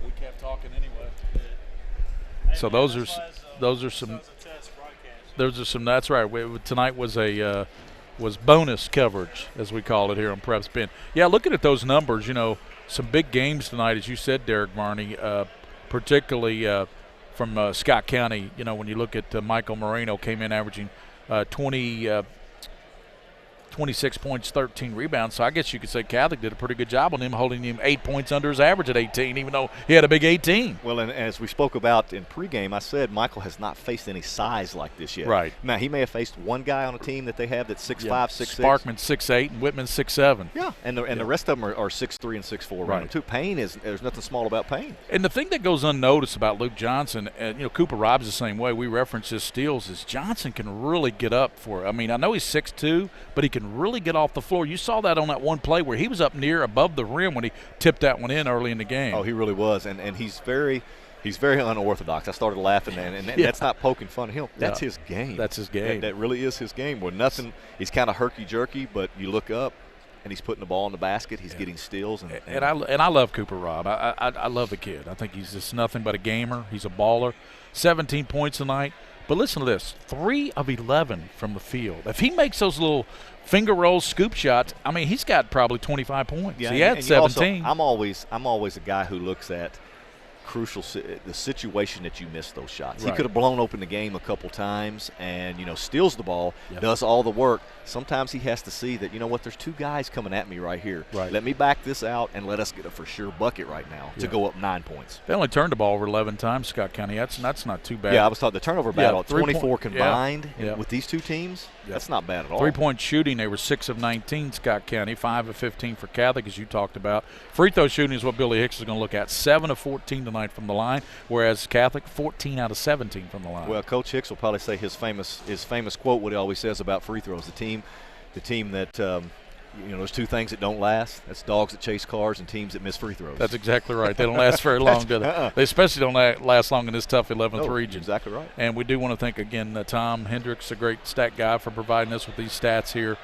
We kept talking anyway. So those are some. That's right. Tonight was was bonus coverage, as we call it here on PrepSpin. Yeah, looking at those numbers, some big games tonight, as you said, Derek Varney, particularly from Scott County. When you look at Michael Moreno, came in averaging 26 points, 13 rebounds. So I guess you could say Catholic did a pretty good job on him, holding him 8 points under his average at 18, even though he had a big 18. Well, and as we spoke about in pregame, I said Michael has not faced any size like this yet. Right. Now, he may have faced one guy on a team that they have that's 6'5", 6'6". Sparkman 6'8", and Whitman 6'7". Yeah, and the rest of them are 6'3" and 6'4". Right. Too. Payne there's nothing small about Payne. And the thing that goes unnoticed about Luke Johnson, Cooper Robb's the same way. We reference his steals, is Johnson can really get up for it. I mean, I know he's 6'2", but he can really get off the floor. You saw that on that one play where he was up near above the rim when he tipped that one in early in the game. Oh, he really was, and he's very unorthodox. I started laughing, and that's not poking fun at him. That's his game. That's his game. That really is his game. Where nothing, he's kind of herky-jerky, but you look up, and he's putting the ball in the basket. He's getting steals. And I love Cooper Robb. I love the kid. I think he's just nothing but a gamer. He's a baller. 17 points tonight. But listen to this, 3 of 11 from the field. If he makes those little finger roll scoop shots, I mean, he's got probably 25 points. Yeah, he had 17. I'm always a guy who looks at the situation that you miss those shots. Right. He could have blown open the game a couple times and steals the ball, does all the work. Sometimes he has to see that, there's 2 guys coming at me right here. Right. Let me back this out and let us get a for sure bucket right now to go up 9 points. They only turned the ball over 11 times, Scott County. That's not too bad. Yeah, I was talking the turnover battle, 24 combined Yeah. with these 2 teams. That's not bad at all. 3-point shooting, they were 6 of 19, Scott County, 5 of 15 for Catholic, as you talked about. Free throw shooting is what Billy Hicks is going to look at. 7 of 14 tonight from the line, whereas Catholic 14 out of 17 from the line. Well, Coach Hicks will probably say his famous quote, what he always says about free throws. The team that there's 2 things that don't last. That's dogs that chase cars and teams that miss free throws. That's exactly right. They don't last very long, do they? They especially don't last long in this tough 11th region. Exactly right. And we do want to thank, again, Tom Hendricks, a great stat guy, for providing us with these stats here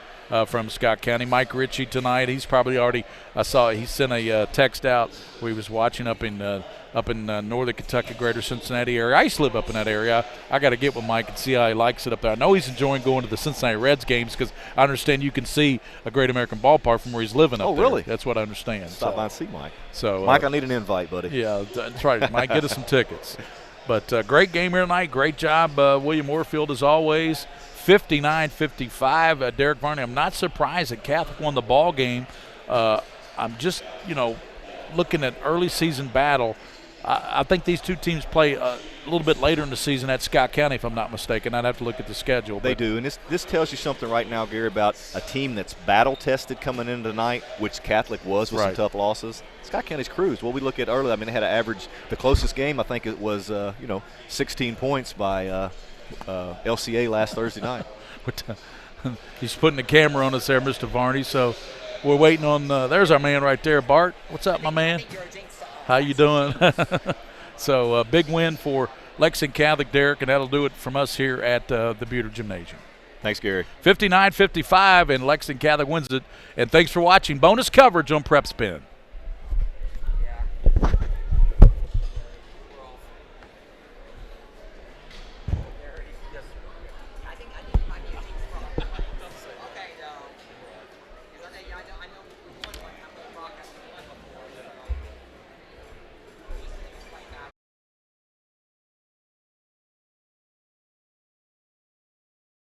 from Scott County. Mike Ritchie tonight. He's probably already. I saw he sent a text out where he was watching up in northern Kentucky, greater Cincinnati area. I used to live up in that area. I got to get with Mike and see how he likes it up there. I know he's enjoying going to the Cincinnati Reds games because I understand you can see a Great American Ballpark from where he's living up there. Oh, really? That's what I understand. Stop by and see Mike. So, Mike, I need an invite, buddy. Yeah, that's right. Mike, get us some tickets. But great game here tonight. Great job, William Warfield, as always. 59-55. Derek Varney, I'm not surprised that Catholic won the ball game. I'm just, looking at early season battle. I think these two teams play a little bit later in the season at Scott County, if I'm not mistaken. I'd have to look at the schedule. They do, and this tells you something right now, Gary, about a team that's battle-tested coming into tonight, which Catholic was with some tough losses. Scott County's cruised. What we look at earlier, they had an average. The closest game, I think it was, 16 points by LCA last Thursday night. He's putting the camera on us there, Mr. Varney. So we're waiting on. There's our man right there, Bart. What's up, my man? How you doing? So big win for Lexington Catholic, Derek, and that'll do it from us here at the Buter Gymnasium. Thanks, Gary. 59-55, and Lexington Catholic wins it. And thanks for watching bonus coverage on PrepSpin.